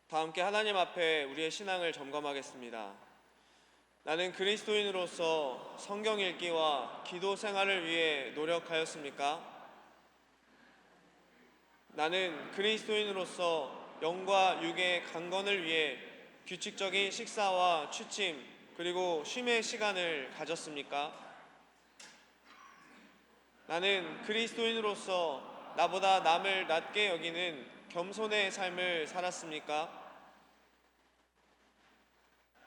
다 함께 하나님 앞에 우리의 신앙을 점검하겠습니다. 나는 그리스도인으로서 성경 읽기와 기도 생활을 위해 노력하였습니까? 나는 그리스도인으로서 영과 육의 강건을 위해 규칙적인 식사와 취침 그리고 쉼의 시간을 가졌습니까? 나는 그리스도인으로서 나보다 남을 낮게 여기는 겸손의 삶을 살았습니까?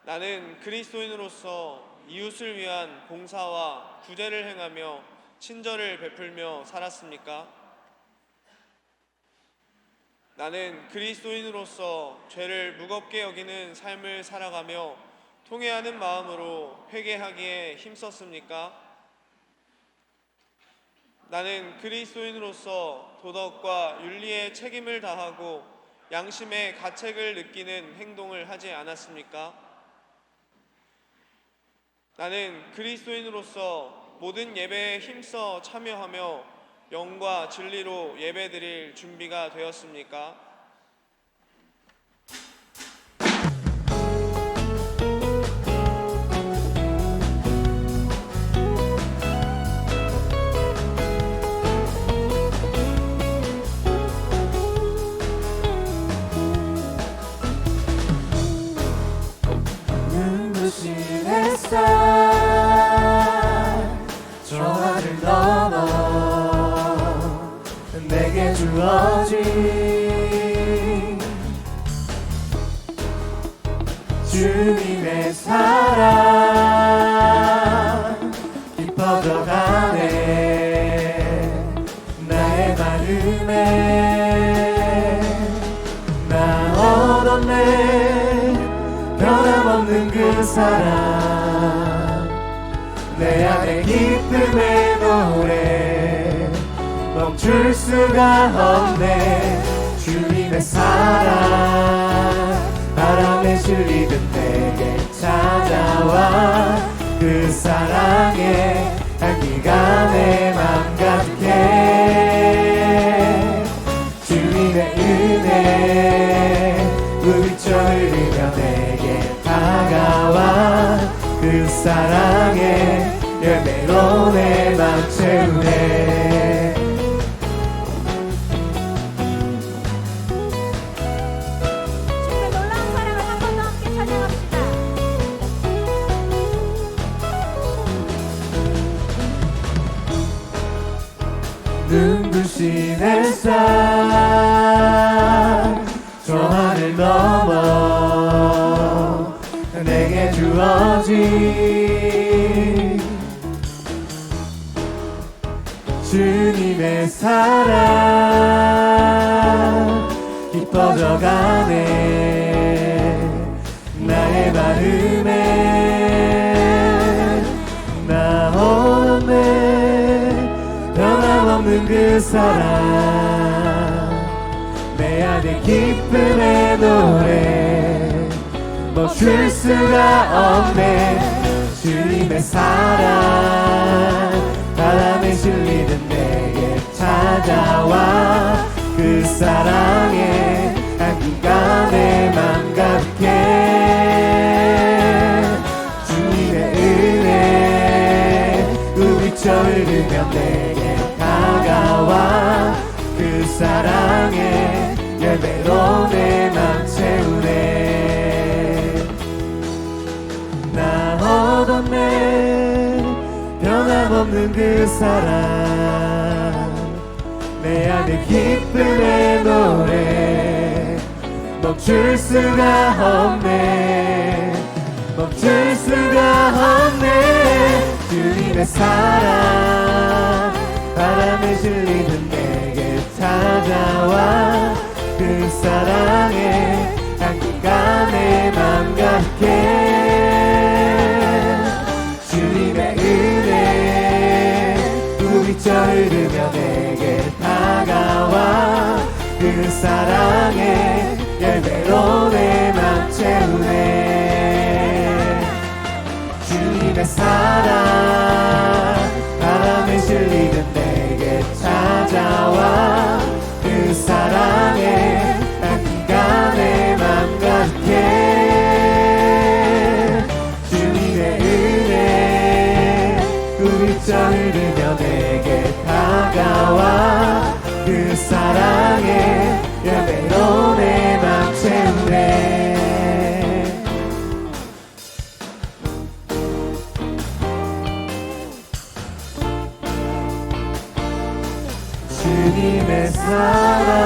나는 그리스도인으로서 이웃을 위한 봉사와 구제를 행하며 친절을 베풀며 살았습니까? 나는 그리스도인으로서 죄를 무겁게 여기는 삶을 살아가며 통회하는 마음으로 회개하기에 힘썼습니까? 나는 그리스도인으로서 도덕과 윤리에 책임을 다하고 양심의 가책을 느끼는 행동을 하지 않았습니까? 나는 그리스도인으로서 모든 예배에 힘써 참여하며 영과 진리로 예배드릴 준비가 되었습니까? 눈부신 햇살 저 하늘 넘어 내게 주어진 주님의 사랑 깊어져가네 나의 마음에 나 얻었네 변함없는 그 사랑 내 안에 기쁨의 노래 멈출 수가 없네 주님의 사랑 바람에 실리듯 내게 찾아와 그 사랑의 향기가 내 맘 가득해 주님의 은혜 물비쳐 흐르며 내게 다가와 그 사랑의 열매로 내 맘 채우네 주님의 놀라운 사랑을 한 번 더 함께 찬양합시다. 눈부신 햇살 저 하늘 넘어 내게 주어진 주님의 사랑 깊어져가네 나의 마음에 나 얻었네 변함없는 그 사랑 내 안에 기쁨의 노래 멈출 수가 없네 주님의 사랑 바람에 실리듯 내게 찾아와 그 사랑의 향기가 내 맘 가득해 주님의 은혜 물비쳐 흐르며 내게 다가와 그 사랑의 열매로 내 맘 채우네 나 얻었네 변함없는 그 사랑 내 안에 기쁨의 노래 멈출 수가 없네 멈출 수가 없네 주님의 사랑 바람에 실리듯 내게 찾아와 그 사랑의 향기가 내 맘 가득해 주님의 은혜 물비쳐 흐르며 내게 다가와 그 사랑의 열매로 내 맘 채우네 주님의 사랑 바람에 실리듯 내게 찾아와 그 사랑의 향기가 내 맘 슬쩍 흐르며 내게 다가와 그 사랑에 열매로 내 맘 채우네. 주님의 사랑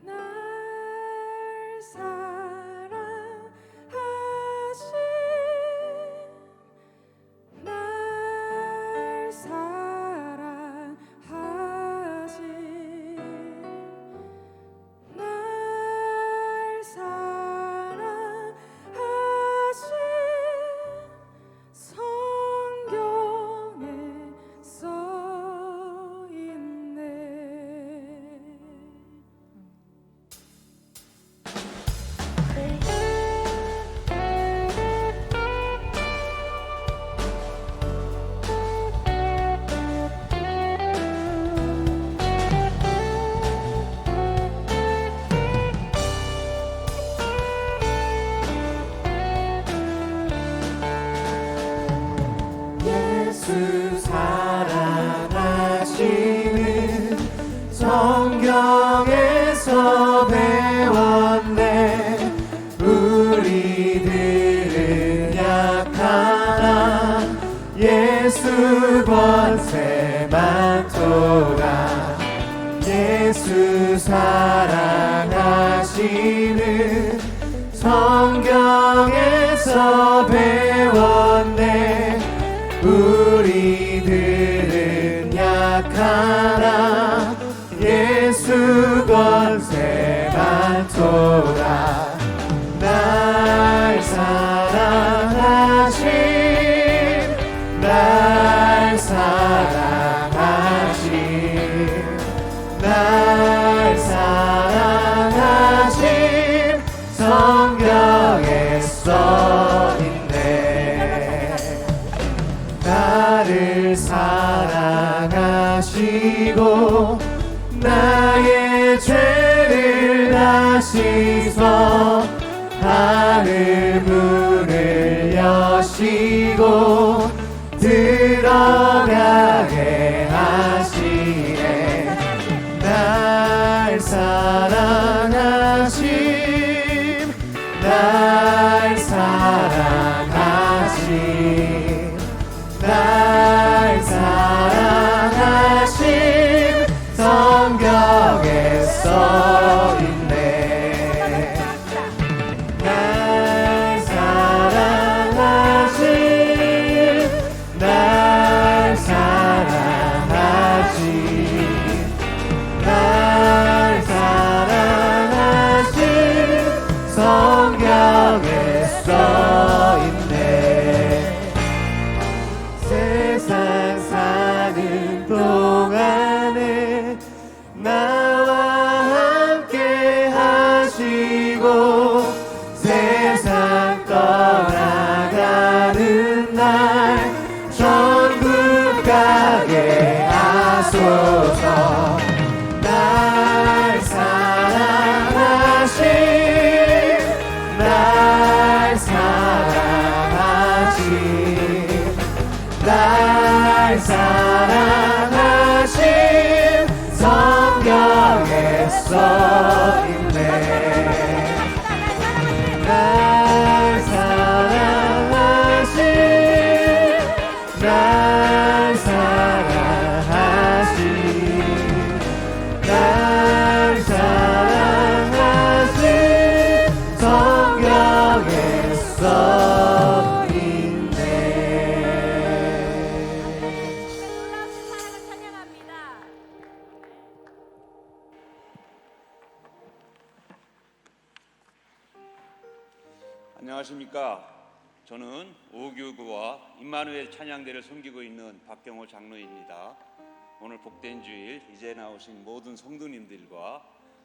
날 사랑하신 날 사랑하신 날 사랑하신 성경에 써있네. 예수 사랑하시는 성경에서 배웠네. 우리들은 약하나 예수 권세 많도다. 예수 사랑하시는 성경에서 배웠네. 우리들은 약하나 예수 권세 많도다. 날 사랑하신 날 사랑하신 날 사랑하신 성경에 써있네. 나를 사랑하시고 나의 죄를 다 씻어 하늘 문을 여시고 들어가게 하시네. 날 사랑하신 날 사랑하신 날 사랑하신 성경에 써있네. 날 사랑하신 날 사랑하신 날 사랑하신 성경에 써있네. 세상 사는 동안에 나와 함께 하시고 세상 떠나가는 날 천국 가게 하소서. 날 사랑하신 날 사랑하신 날 사랑하신 성경에 써있네. 날 사랑하신 날 사랑하신 날 사랑하신 성경에 써있네. 놀라우신 사랑을 찬양합니다. 안녕하십니까. 저는 오교구와 임마누엘 찬양대를 섬기고 있는 박경호 장로입니다. 오늘 복된 주일 이제 나오신 모든 성도님들과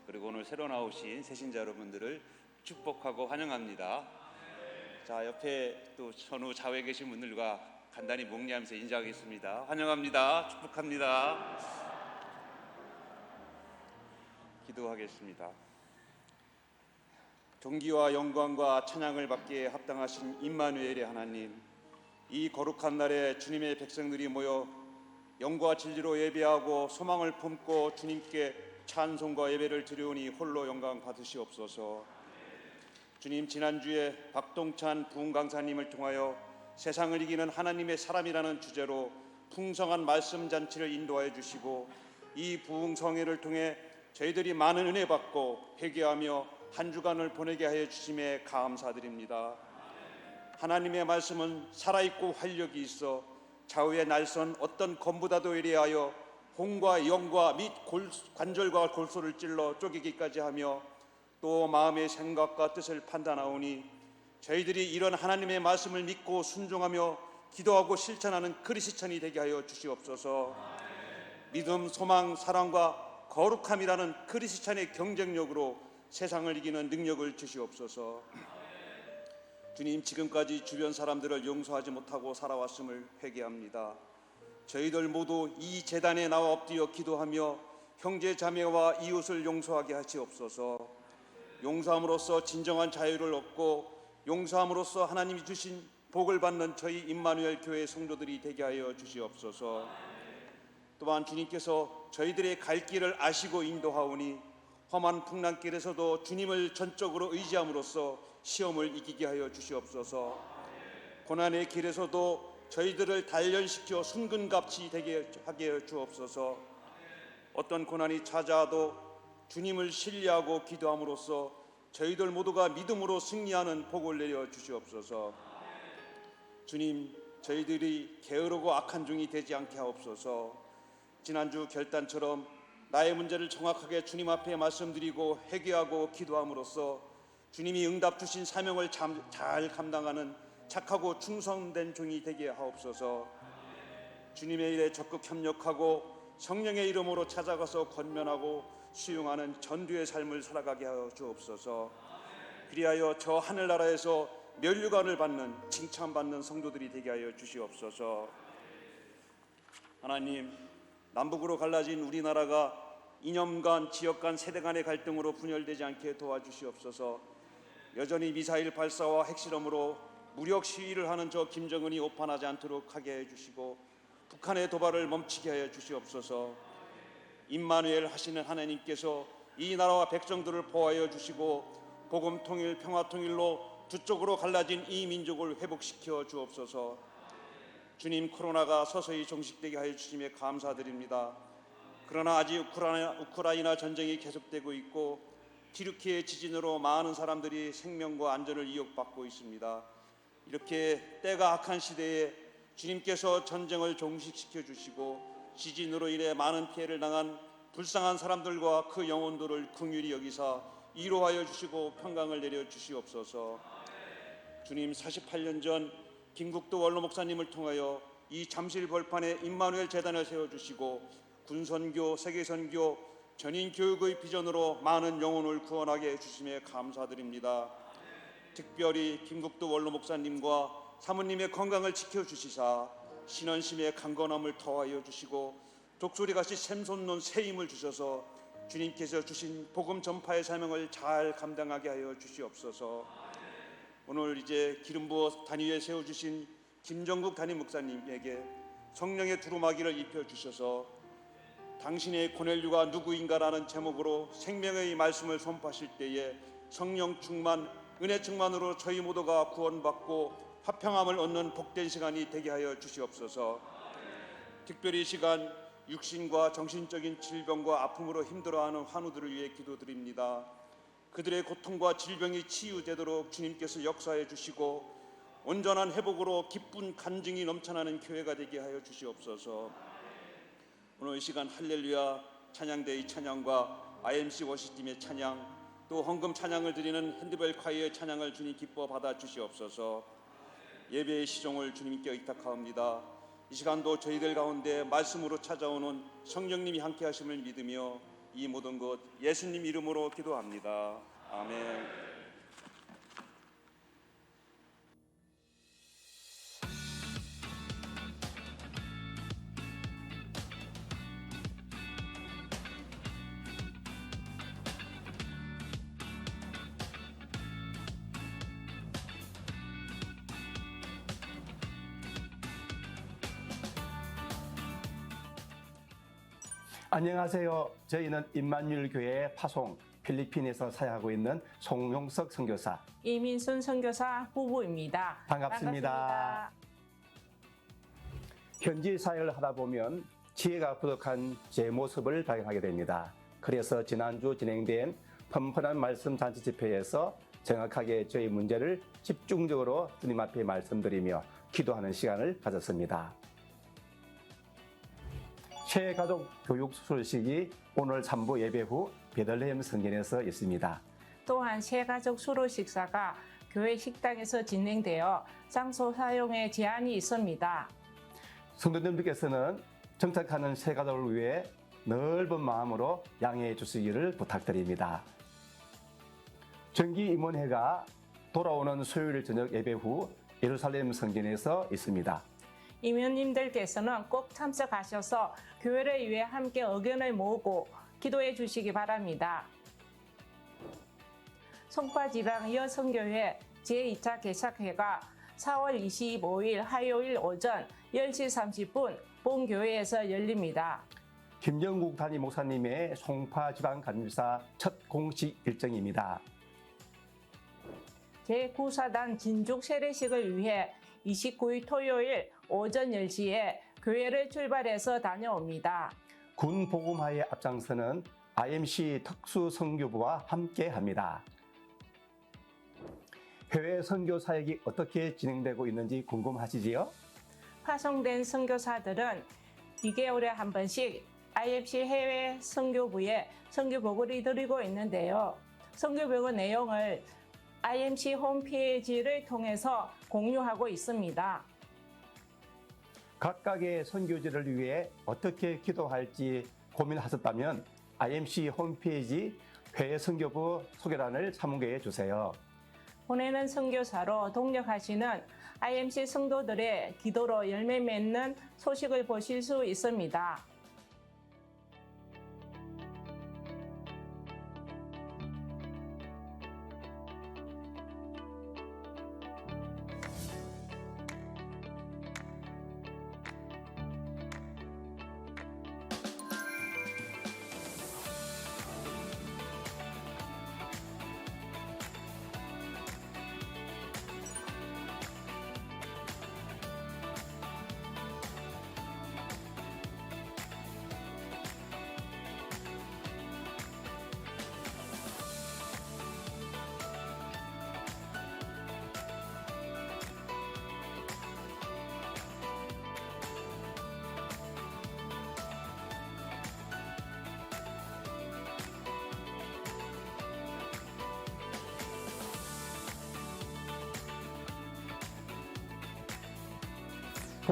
그리고 오늘 새로 나오신 새신자 여러분들을 축복하고 환영합니다. 자, 옆에 또 전후 좌우에 계신 분들과 간단히 묵례하면서 인사하겠습니다. 환영합니다. 축복합니다. 기도하겠습니다. 존귀와 영광과 찬양을 받기에 합당하신 임마누엘의 하나님, 이 거룩한 날에 주님의 백성들이 모여 영과 진리로 예배하고 소망을 품고 주님께 찬송과 예배를 드리오니 홀로 영광 받으시옵소서. 주님, 지난주에 박동찬 부흥강사님을 통하여 세상을 이기는 하나님의 사람이라는 주제로 풍성한 말씀 잔치를 인도하여 주시고, 이 부흥성회를 통해 저희들이 많은 은혜 받고 회개하며 한 주간을 보내게 하여 주심에 감사드립니다. 하나님의 말씀은 살아있고 활력이 있어 좌우의 날선 어떤 검보다도 예리하여 혼과 영과 및 관절과 골소를 찔러 쪼개기까지 하며 또 마음의 생각과 뜻을 판단하오니, 저희들이 이런 하나님의 말씀을 믿고 순종하며 기도하고 실천하는 크리스천이 되게 하여 주시옵소서. 믿음, 소망, 사랑과 거룩함이라는 크리스천의 경쟁력으로 세상을 이기는 능력을 주시옵소서. 주님, 지금까지 주변 사람들을 용서하지 못하고 살아왔음을 회개합니다. 저희들 모두 이 제단에 나와 엎드려 기도하며 형제 자매와 이웃을 용서하게 하시옵소서. 용서함으로써 진정한 자유를 얻고 용서함으로써 하나님이 주신 복을 받는 저희 임마누엘 교회 성도들이 되게 하여 주시옵소서. 또한 주님께서 저희들의 갈 길을 아시고 인도하오니 험한 풍랑길에서도 주님을 전적으로 의지함으로써 시험을 이기게 하여 주시옵소서. 고난의 길에서도 저희들을 단련시켜 순근갑치 되게 하게 주옵소서. 어떤 고난이 찾아와도 주님을 신뢰하고 기도함으로써 저희들 모두가 믿음으로 승리하는 복을 내려 주시옵소서. 주님, 저희들이 게으르고 악한 종이 되지 않게 하옵소서. 지난주 결단처럼 나의 문제를 정확하게 주님 앞에 말씀드리고 회개하고 기도함으로써 주님이 응답 주신 사명을 잘 감당하는 착하고 충성된 종이 되게 하옵소서. 주님의 일에 적극 협력하고 성령의 이름으로 찾아가서 권면하고 수용하는 전도의 삶을 살아가게 하여 주옵소서. 그리하여 저 하늘나라에서 면류관을 받는 칭찬받는 성도들이 되게 하여 주시옵소서. 하나님, 남북으로 갈라진 우리나라가 이념 간, 지역 간, 세대 간의 갈등으로 분열되지 않게 도와주시옵소서. 여전히 미사일 발사와 핵실험으로 무력 시위를 하는 저 김정은이 오판하지 않도록 하게 해주시고 북한의 도발을 멈추게 하여 주시옵소서. 임마누엘 하시는 하나님께서 이 나라와 백성들을 보호하여 주시고 복음 통일, 평화 통일로 두 쪽으로 갈라진 이 민족을 회복시켜 주옵소서. 주님, 코로나가 서서히 종식되게 하여 주심에 감사드립니다. 그러나 아직 우크라이나 전쟁이 계속되고 있고 튀르키예 지진으로 많은 사람들이 생명과 안전을 이어받고 있습니다. 이렇게 때가 악한 시대에 주님께서 전쟁을 종식시켜 주시고 지진으로 인해 많은 피해를 당한 불쌍한 사람들과 그 영혼들을 긍휼히 여기사 위로하여 주시고 평강을 내려 주시옵소서. 주님, 48년 전 김국도 원로 목사님을 통하여 이 잠실 벌판에 임마누엘 재단을 세워주시고 군선교, 세계선교, 전인교육의 비전으로 많은 영혼을 구원하게 해주심에 감사드립니다. 특별히 김국도 원로 목사님과 사모님의 건강을 지켜주시사 신원심의 강건함을 더하여 주시고 독수리같이 샘솟는 새 힘을 주셔서 주님께서 주신 복음 전파의 사명을 잘 감당하게 하여 주시옵소서. 오늘 이제 기름 부어 단위 위에 세워주신 김정국 담임 목사님에게 성령의 두루마기를 입혀주셔서 당신의 고넬류가 누구인가라는 제목으로 생명의 말씀을 선포하실 때에 성령 충만, 은혜 충만으로 저희 모두가 구원받고 화평함을 얻는 복된 시간이 되게 하여 주시옵소서. 특별히 이 시간 육신과 정신적인 질병과 아픔으로 힘들어하는 환우들을 위해 기도드립니다. 그들의 고통과 질병이 치유되도록 주님께서 역사해 주시고 온전한 회복으로 기쁜 간증이 넘쳐나는 교회가 되게 하여 주시옵소서. 오늘 이 시간 할렐루야 찬양대의 찬양과 IMC 워시팀의 찬양, 또 헌금 찬양을 드리는 핸드벨 콰이어의 찬양을 주님 기뻐 받아 주시옵소서. 예배의 시종을 주님께 의탁하옵니다. 이 시간도 저희들 가운데 말씀으로 찾아오는 성령님이 함께 하심을 믿으며 이 모든 것 예수님 이름으로 기도합니다. 아멘. 안녕하세요. 저희는 임마누엘 교회 파송 필리핀에서 사역하고 있는 송용석 선교사. 이민순 선교사 부부입니다. 반갑습니다. 현지 사역을 하다 보면 지혜가 부족한 제 모습을 발견하게 됩니다. 그래서 지난주 진행된 펀펀한 말씀 잔치 집회에서 정확하게 저희 문제를 집중적으로 주님 앞에 말씀드리며 기도하는 시간을 가졌습니다. 최가족 교육 수술식이 오늘 3부 예배 후 베들레헴 성전에서 있습니다. 또한 새가족 수로 식사가 교회 식당에서 진행되어 장소 사용에 제한이 있습니다. 성도님들께서는 정착하는 새가족을 위해 넓은 마음으로 양해해 주시기를 부탁드립니다. 정기 임원회가 돌아오는 수요일 저녁 예배 후 예루살렘 성전에서 있습니다. 임원님들께서는 꼭 참석하셔서 교회를 위해 함께 의견을 모으고 기도해 주시기 바랍니다. 송파지방 여성교회 제2차 개척회가 4월 25일 화요일 오전 10시 30분 본교회에서 열립니다. 김정국 담임 목사님의 송파지방간사 첫 공식 일정입니다. 제9사단 진죽 세례식을 위해 29일 토요일 오전 10시에 교회를 출발해서 다녀옵니다. 군 복음화의 앞장서는 IMC 특수선교부와 함께합니다. 해외 선교 사역이 어떻게 진행되고 있는지 궁금하시지요? 파송된 선교사들은 2개월에 한 번씩 IMC 해외 선교부에 선교복을 드리고 있는데요. 선교복의 내용을 IMC 홈페이지를 통해서 공유하고 있습니다. 각각의 선교지를 위해 어떻게 기도할지 고민하셨다면 IMC 홈페이지 해외 선교부 소개란을 참고해 주세요. 보내는 선교사로 동력하시는 IMC 성도들의 기도로 열매 맺는 소식을 보실 수 있습니다.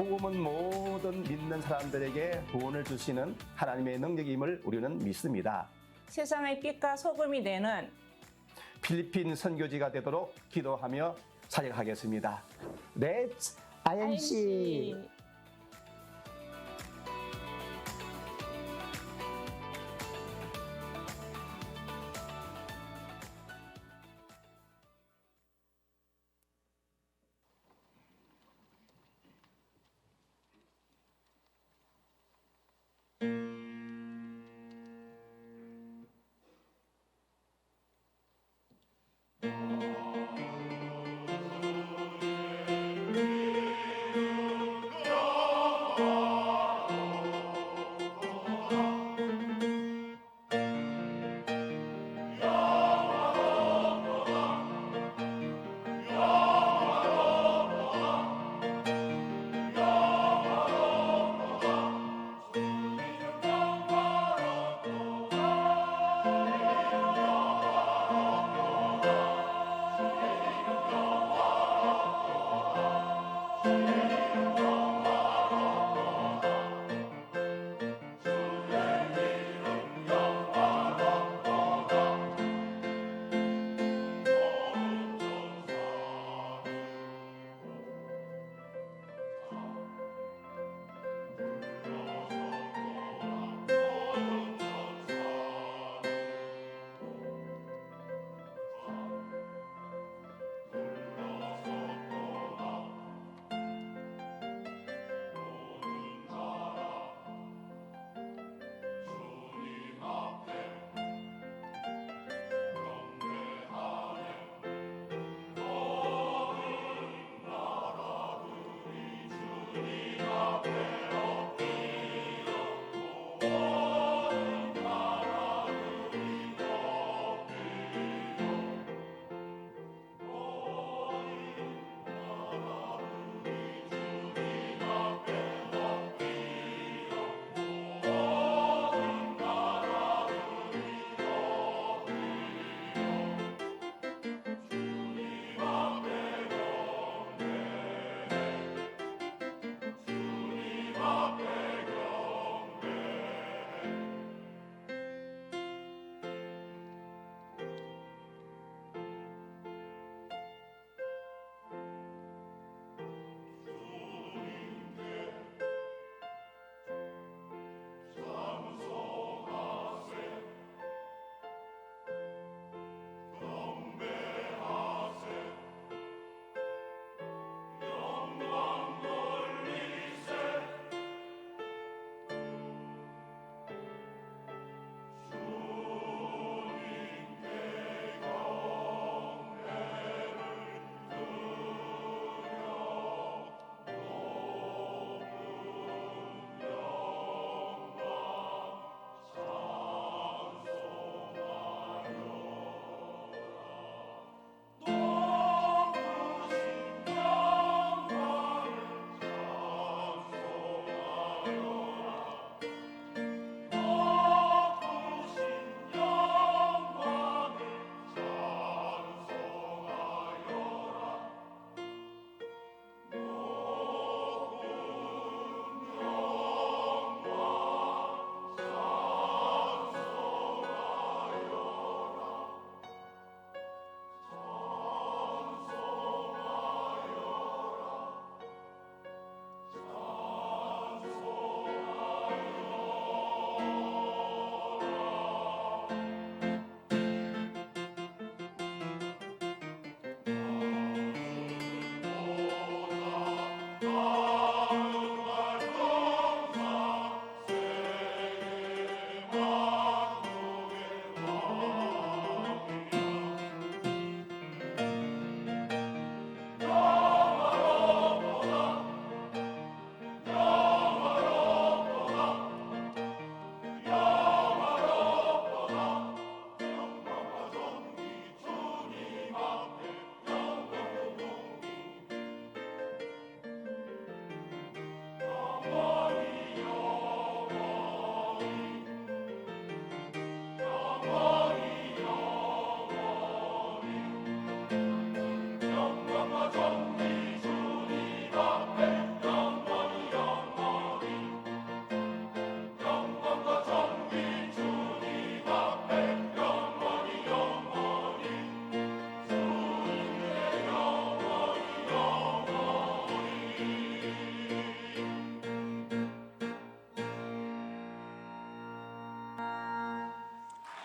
복음은 모든 믿는 사람들에게 구원을 주시는 하나님의 능력임을 우리는 믿습니다. 세상의 빛과 소금이 되는 필리핀 선교지가 되도록 기도하며 사역하겠습니다. Let's IMC!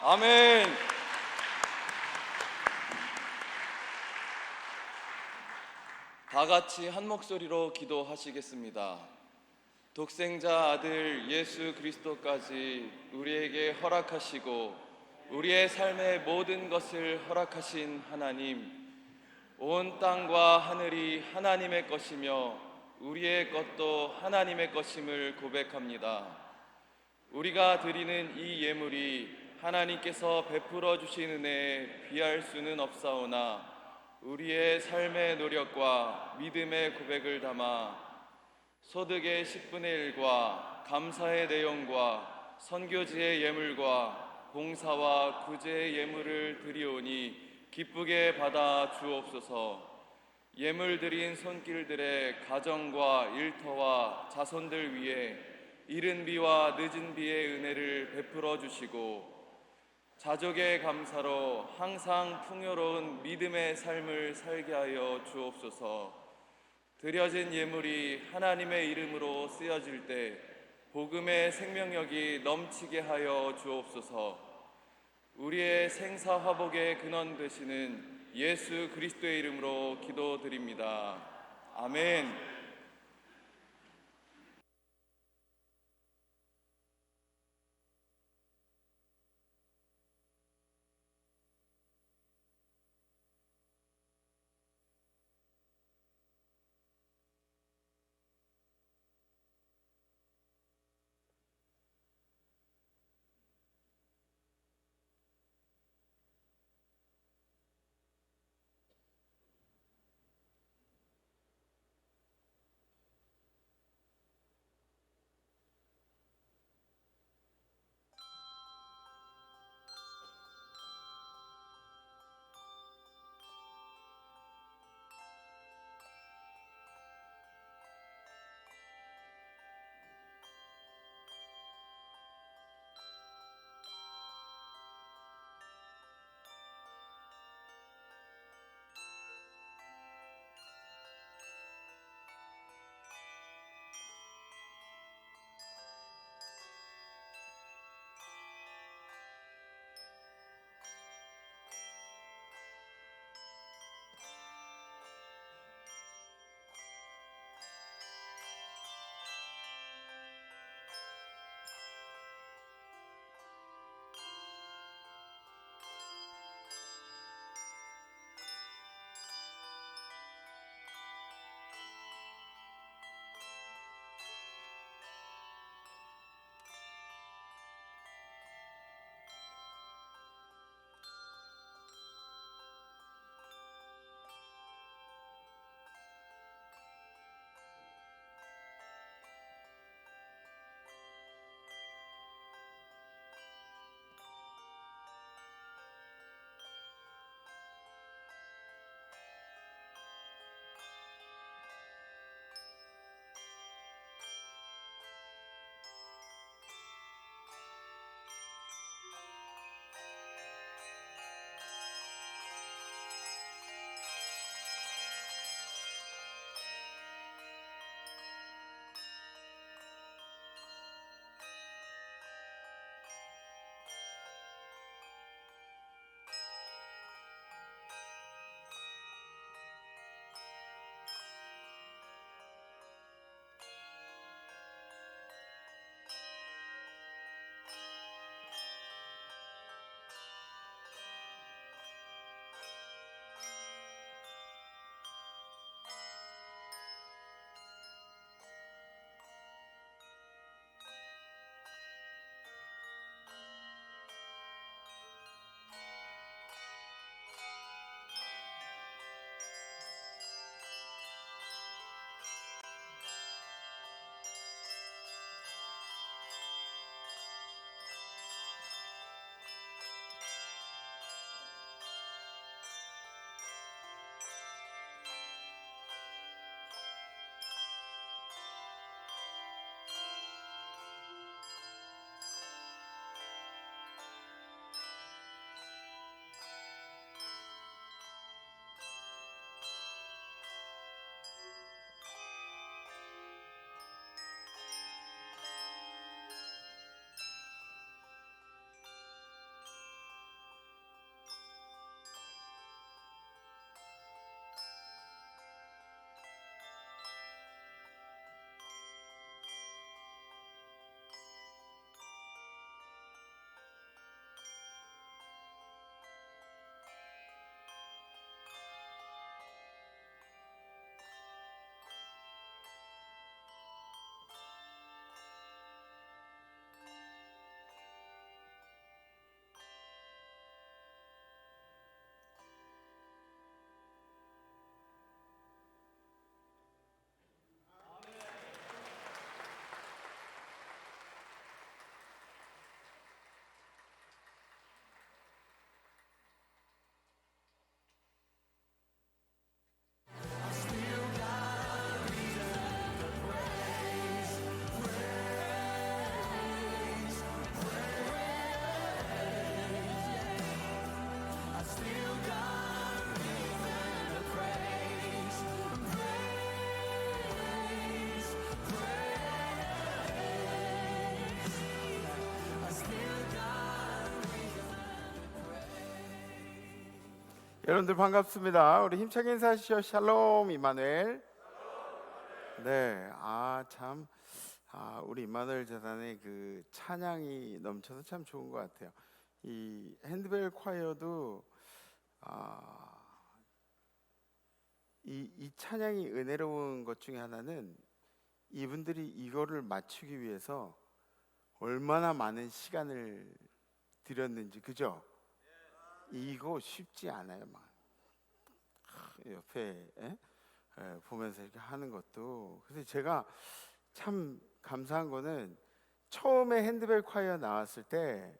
아멘. 다 같이 한 목소리로 기도하시겠습니다. 독생자 아들 예수 그리스도까지 우리에게 허락하시고 우리의 삶의 모든 것을 허락하신 하나님, 온 땅과 하늘이 하나님의 것이며 우리의 것도 하나님의 것임을 고백합니다. 우리가 드리는 이 예물이 하나님께서 베풀어 주신 은혜에 비할 수는 없사오나 우리의 삶의 노력과 믿음의 고백을 담아 소득의 10분의 1과 감사의 내용과 선교지의 예물과 봉사와 구제의 예물을 드리오니 기쁘게 받아 주옵소서. 예물 드린 손길들의 가정과 일터와 자손들 위해 이른 비와 늦은 비의 은혜를 베풀어 주시고 자족의 감사로 항상 풍요로운 믿음의 삶을 살게 하여 주옵소서. 드려진 예물이 하나님의 이름으로 쓰여질 때 복음의 생명력이 넘치게 하여 주옵소서. 우리의 생사화복의 근원 되시는 예수 그리스도의 이름으로 기도드립니다. 아멘. 여러분들 반갑습니다. 우리 힘차게 인사하시죠. 샬롬 이마누엘. 네, 참, 우리 이마누엘 재단의 그 찬양이 넘쳐서 참 좋은 것 같아요. 이 핸드벨 콰이어도 이 찬양이 은혜로운 것 중에 하나는 이분들이 이거를 맞추기 위해서 얼마나 많은 시간을 들였는지, 그죠? 이거 쉽지 않아요. 막 옆에 보면서 이렇게 하는 것도. 그래서 제가 참 감사한 거는 처음에 핸드벨 콰이어 나왔을 때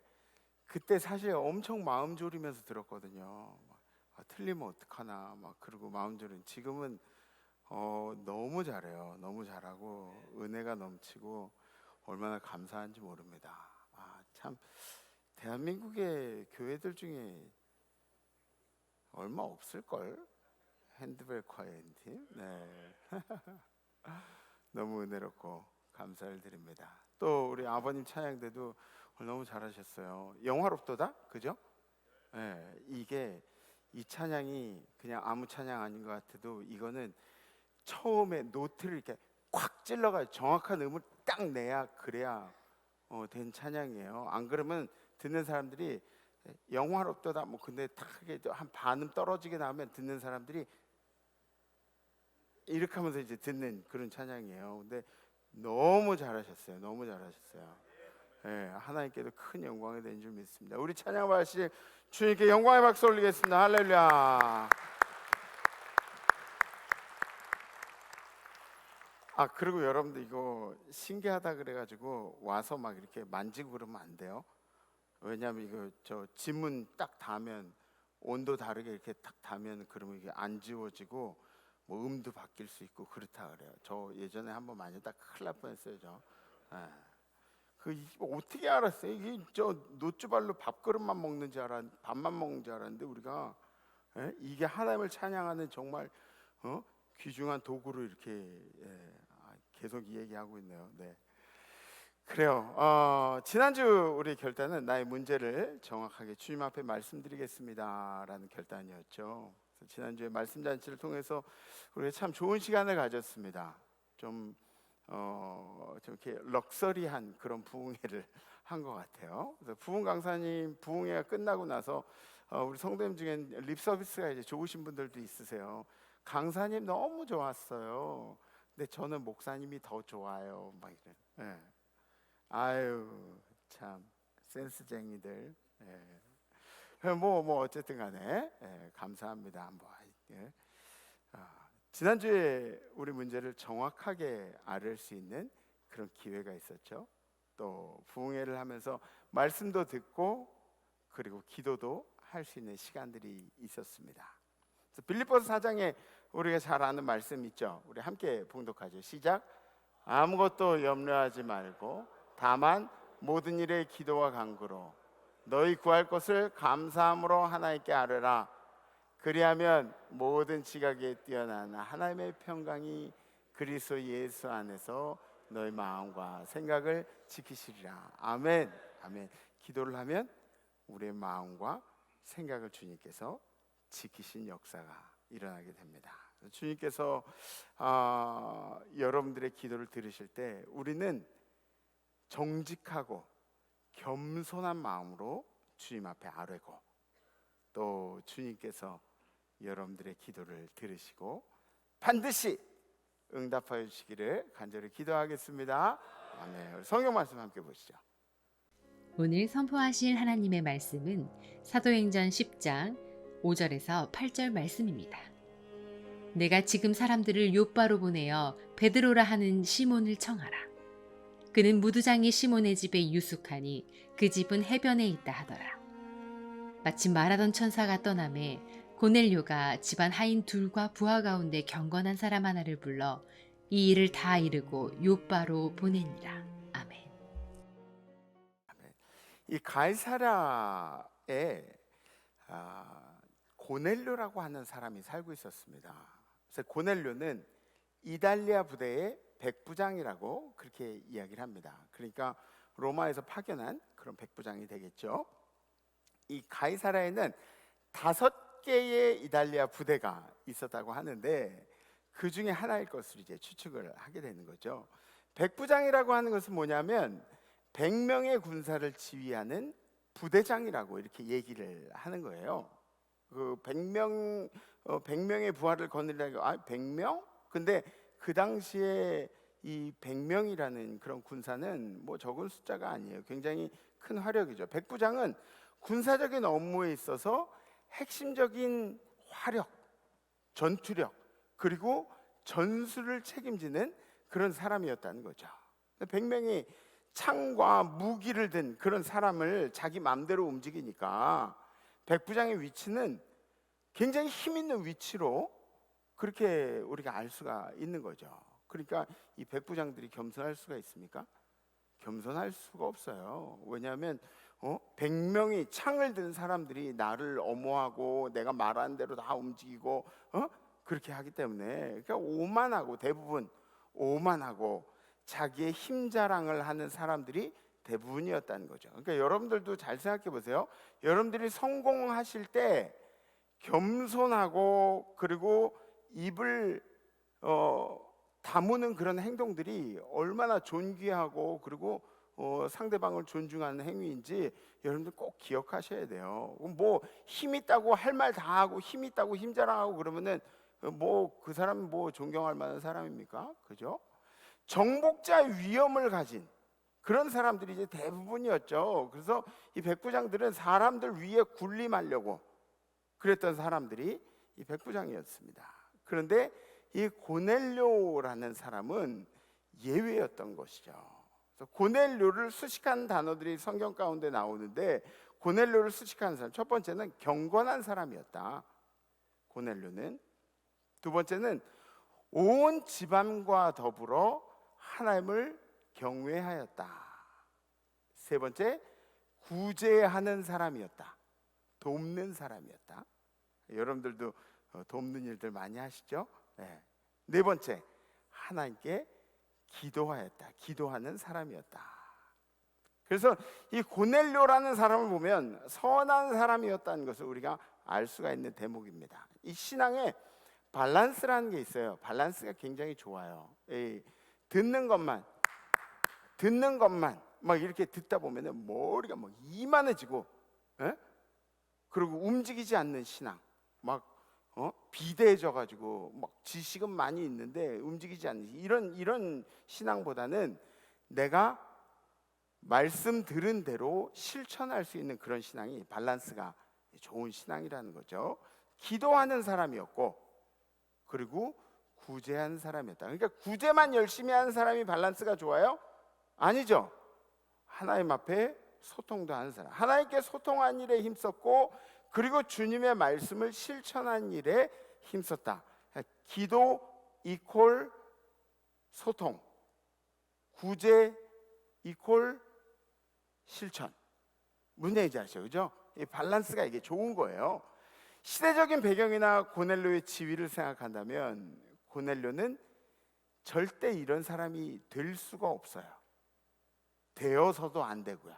그때 사실 엄청 마음 졸이면서 들었거든요. 틀리면 어떡하나 막 그러고 마음 졸인. 지금은 너무 잘해요. 너무 잘하고 은혜가 넘치고 얼마나 감사한지 모릅니다. 참 대한민국의 교회들 중에 얼마 없을걸? 핸드벨 콰이어 팀. 네. 너무 은혜롭고 감사를 드립니다. 또 우리 아버님 찬양대도 너무 잘하셨어요. 영화롭도다, 그죠? 네, 이게 이 찬양이 그냥 아무 찬양 아닌 것 같아도 이거는 처음에 노트를 이렇게 꽉 찔러가지고 정확한 음을 딱 내야 그래야 된 찬양이에요. 안 그러면 듣는 사람들이 영화롭도다 뭐 근데 딱 한 반음 떨어지게 나오면 듣는 사람들이 이렇게 하면서 이제 듣는 그런 찬양이에요. 근데 너무 잘하셨어요. 너무 잘하셨어요. 네, 하나님께도 큰 영광이 된 줄 믿습니다. 우리 찬양 받으실 주님께 영광의 박수 올리겠습니다. 할렐루야. 그리고 여러분들 이거 신기하다 그래가지고 와서 막 이렇게 만지고 그러면 안 돼요. 왜냐하면 이거 저 지문 딱 닿으면 온도 다르게 이렇게 딱 닿으면 그러면 이게 안 지워지고 뭐 음도 바뀔 수 있고 그렇다 그래요. 저 예전에 한번 만졌다 큰일 날 뻔했어요. 어떻게 알았어요? 이게 저 노주발로 밥그릇만 먹는 줄 밥만 먹는 줄 알았는데 우리가 이게 하나님을 찬양하는 정말 귀중한 도구로 이렇게 계속 얘기하고 있네요. 네. 그래요. 지난주 우리 결단은 나의 문제를 정확하게 주님 앞에 말씀드리겠습니다라는 결단이었죠. 그래서 지난주에 말씀 잔치를 통해서 우리가 참 좋은 시간을 가졌습니다. 좀 이렇게 럭셔리한 그런 부흥회를 한 것 같아요. 그래서 부흥 강사님 부흥회가 끝나고 나서 우리 성도님 중엔 립 서비스가 이제 좋으신 분들도 있으세요. 강사님 너무 좋았어요. 근데 저는 목사님이 더 좋아요. 막 이런. 네. 아유 참 센스쟁이들. 뭐 어쨌든 간에 감사합니다. 지난주에 우리 문제를 정확하게 알을 수 있는 그런 기회가 있었죠. 또 부흥회를 하면서 말씀도 듣고 그리고 기도도 할 수 있는 시간들이 있었습니다. 그래서 빌립보서 4장에 우리가 잘 아는 말씀 있죠. 우리 함께 봉독하죠. 시작. 아무것도 염려하지 말고 다만 모든 일에 기도와 간구로 너희 구할 것을 감사함으로 하나님께 아뢰라. 그리하면 모든 지각에 뛰어난 하나님의 평강이 그리스도 예수 안에서 너희 마음과 생각을 지키시리라. 아멘. 아멘. 기도를 하면 우리의 마음과 생각을 주님께서 지키신 역사가 일어나게 됩니다. 주님께서 여러분들의 기도를 들으실 때 우리는 정직하고 겸손한 마음으로 주님 앞에 아뢰고 또 주님께서 여러분들의 기도를 들으시고 반드시 응답하여 주시기를 간절히 기도하겠습니다. 아멘. 성경 말씀 함께 보시죠. 오늘 선포하실 하나님의 말씀은 사도행전 10장 5절에서 8절 말씀입니다. 내가 지금 사람들을 요바로 보내어 베드로라 하는 시몬을 청하라. 그는 무두장이 시몬의 집에 유숙하니 그 집은 해변에 있다 하더라. 마침 말하던 천사가 떠나매 고넬료가 집안 하인 둘과 부하 가운데 경건한 사람 하나를 불러 이 일을 다 이르고 요바로 보내니라. 아멘. 이 가이사랴에 고넬료라고 하는 사람이 살고 있었습니다. 그래서 고넬료는 이달리아 부대의 백부장이라고 그렇게 이야기를 합니다. 그러니까 로마에서 파견한 그런 백부장이 되겠죠. 이 가이사랴에는 5 개의 이달리아 부대가 있었다고 하는데 그 중에 하나일 것으로 이제 추측을 하게 되는 거죠. 백부장이라고 하는 것은 뭐냐면 100명의 군사를 지휘하는 부대장이라고 이렇게 얘기를 하는 거예요. 그 100명의 부하를 거느리라고 100명? 근데 그 당시에 이 100명이라는 그런 군사는 뭐 적은 숫자가 아니에요. 굉장히 큰 화력이죠. 백부장은 군사적인 업무에 있어서 핵심적인 화력, 전투력, 그리고 전술을 책임지는 그런 사람이었다는 거죠. 100명이 창과 무기를 든 그런 사람을 자기 마음대로 움직이니까 백부장의 위치는 굉장히 힘 있는 위치로 그렇게 우리가 알 수가 있는 거죠. 그러니까 이 백부장들이 겸손할 수가 있습니까? 겸손할 수가 없어요. 왜냐하면 100명이 창을 든 사람들이 나를 엄호하고 내가 말하는 대로 다 움직이고 그렇게 하기 때문에, 그러니까 오만하고, 대부분 오만하고 자기의 힘 자랑을 하는 사람들이 대부분이었다는 거죠. 그러니까 여러분들도 잘 생각해 보세요. 여러분들이 성공하실 때 겸손하고 그리고 입을 다무는 그런 행동들이 얼마나 존귀하고 그리고 상대방을 존중하는 행위인지 여러분들 꼭 기억하셔야 돼요. 뭐 힘 있다고 할 말 다 하고 힘 있다고 힘 자랑하고 그러면은 뭐 그 사람은 뭐 존경할 만한 사람입니까? 그죠? 정복자 위엄을 가진 그런 사람들이 이제 대부분이었죠. 그래서 이 백부장들은 사람들 위에 군림하려고 그랬던 사람들이 이 백부장이었습니다. 그런데 이 고넬료라는 사람은 예외였던 것이죠. 그래서 고넬료를 수식한 단어들이 성경 가운데 나오는데, 고넬료를 수식하는 사람, 첫 번째는 경건한 사람이었다. 고넬료는. 두 번째는 온 집안과 더불어 하나님을 경외하였다. 세 번째, 구제하는 사람이었다. 돕는 사람이었다. 여러분들도 돕는 일들 많이 하시죠? 네 번째, 하나님께 기도하였다. 기도하는 사람이었다. 그래서 이 고넬료라는 사람을 보면 선한 사람이었다는 것을 우리가 알 수가 있는 대목입니다. 이 신앙에 밸런스라는 게 있어요. 밸런스가 굉장히 좋아요. 듣는 것만 막 이렇게 듣다 보면은 머리가 막 이만해지고, 그리고 움직이지 않는 신앙, 막 비대해져 가지고 막 지식은 많이 있는데 움직이지 않는 이런 신앙보다는 내가 말씀 들은 대로 실천할 수 있는 그런 신앙이 밸런스가 좋은 신앙이라는 거죠. 기도하는 사람이었고 그리고 구제하는 사람이었다. 그러니까 구제만 열심히 하는 사람이 밸런스가 좋아요? 아니죠. 하나님 앞에 소통도 하는 사람, 하나님께 소통한 일에 힘썼고 그리고 주님의 말씀을 실천한 일에 힘썼다. 기도 이퀄 소통, 구제 이퀄 실천. 무슨 얘기인지 아시죠? 그죠? 이 밸런스가 이게 좋은 거예요. 시대적인 배경이나 고넬료의 지위를 생각한다면 고넬료는 절대 이런 사람이 될 수가 없어요. 되어서도 안 되고요.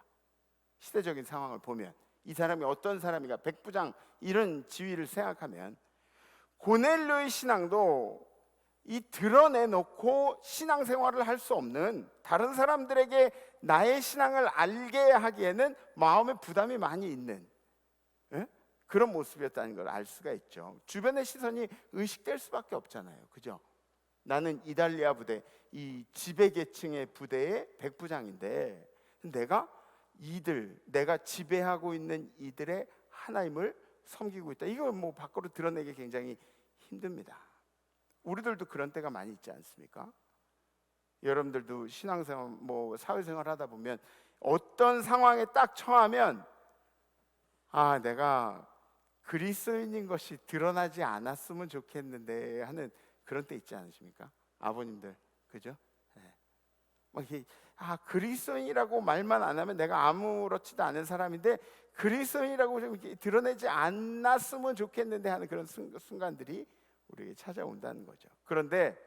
시대적인 상황을 보면 이 사람이 어떤 사람인가, 백부장 이런 지위를 생각하면 고넬료의 신앙도 이 드러내놓고 신앙생활을 할 수 없는, 다른 사람들에게 나의 신앙을 알게 하기에는 마음의 부담이 많이 있는 그런 모습이었다는 걸 알 수가 있죠. 주변의 시선이 의식될 수밖에 없잖아요. 그죠? 나는 이달리아 부대, 이 지배계층의 부대의 백부장인데 내가 지배하고 있는 이들의 하나님을 섬기고 있다. 이거 뭐 밖으로 드러내기 굉장히 힘듭니다. 우리들도 그런 때가 많이 있지 않습니까? 여러분들도 신앙생활, 뭐 사회생활 하다 보면 어떤 상황에 딱 처하면 내가 그리스도인인 것이 드러나지 않았으면 좋겠는데 하는 그런 때 있지 않으십니까? 아버님들, 그죠? 막 그리스도인이라고 말만 안 하면 내가 아무렇지도 않은 사람인데 그리스도인이라고 좀 이렇게 드러내지 않았으면 좋겠는데 하는 그런 순간들이 우리에게 찾아온다는 거죠. 그런데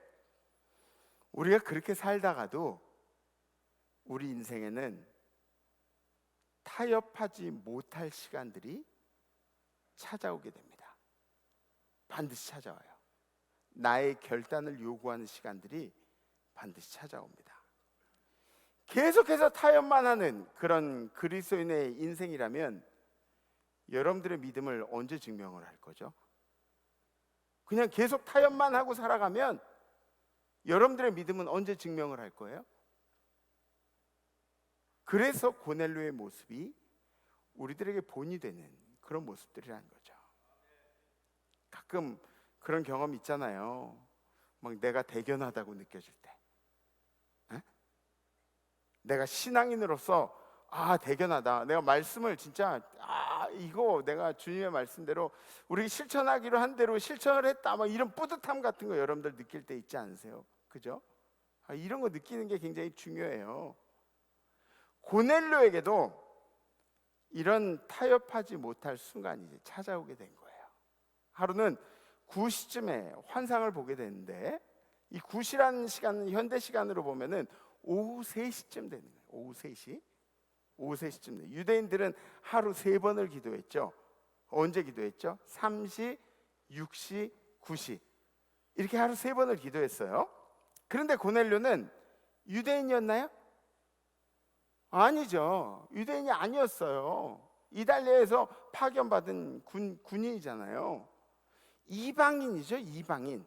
우리가 그렇게 살다가도 우리 인생에는 타협하지 못할 시간들이 찾아오게 됩니다. 반드시 찾아와요. 나의 결단을 요구하는 시간들이 반드시 찾아옵니다. 계속해서 타협만 하는 그런 그리스도인의 인생이라면 여러분들의 믿음을 언제 증명을 할 거죠? 그냥 계속 타협만 하고 살아가면 여러분들의 믿음은 언제 증명을 할 거예요? 그래서 고넬료의 모습이 우리들에게 본이 되는 그런 모습들이라는 거죠. 가끔 그런 경험 있잖아요. 막 내가 대견하다고 느껴질 때, 내가 신앙인으로서 대견하다. 내가 말씀을 진짜 이거 내가 주님의 말씀대로 우리 실천하기로 한 대로 실천을 했다. 막 이런 뿌듯함 같은 거 여러분들 느낄 때 있지 않으세요? 그죠? 이런 거 느끼는 게 굉장히 중요해요. 고넬료에게도 이런 타협하지 못할 순간이 이제 찾아오게 된 거예요. 하루는 9시쯤에 환상을 보게 되는데, 이 9시라는 시간은 현대 시간으로 보면은 오후 3시쯤 되는 거예요. 오후 3시. 오후 3시쯤 돼요. 유대인들은 하루 3번을 기도했죠. 언제 기도했죠? 3시, 6시, 9시. 이렇게 하루 3번을 기도했어요. 그런데 고넬료는 유대인이었나요? 아니죠. 유대인이 아니었어요. 이달리아에서 파견받은 군인이잖아요. 이방인이죠. 이방인.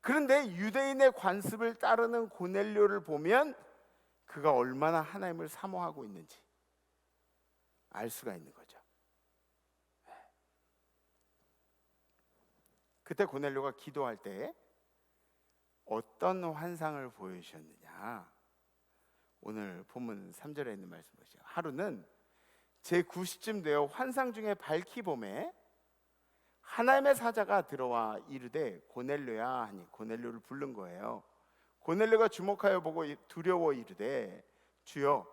그런데 유대인의 관습을 따르는 고넬료를 보면 그가 얼마나 하나님을 사모하고 있는지 알 수가 있는 거죠. 그때 고넬료가 기도할 때 어떤 환상을 보여주셨느냐? 오늘 본문 3절에 있는 말씀 보시죠. 하루는 제9시쯤 되어 환상 중에 밝히 봄에 하나님의 사자가 들어와 이르되 고넬료야 하니 고넬료를 부른 거예요. 고넬료가 주목하여 보고 두려워 이르되 주여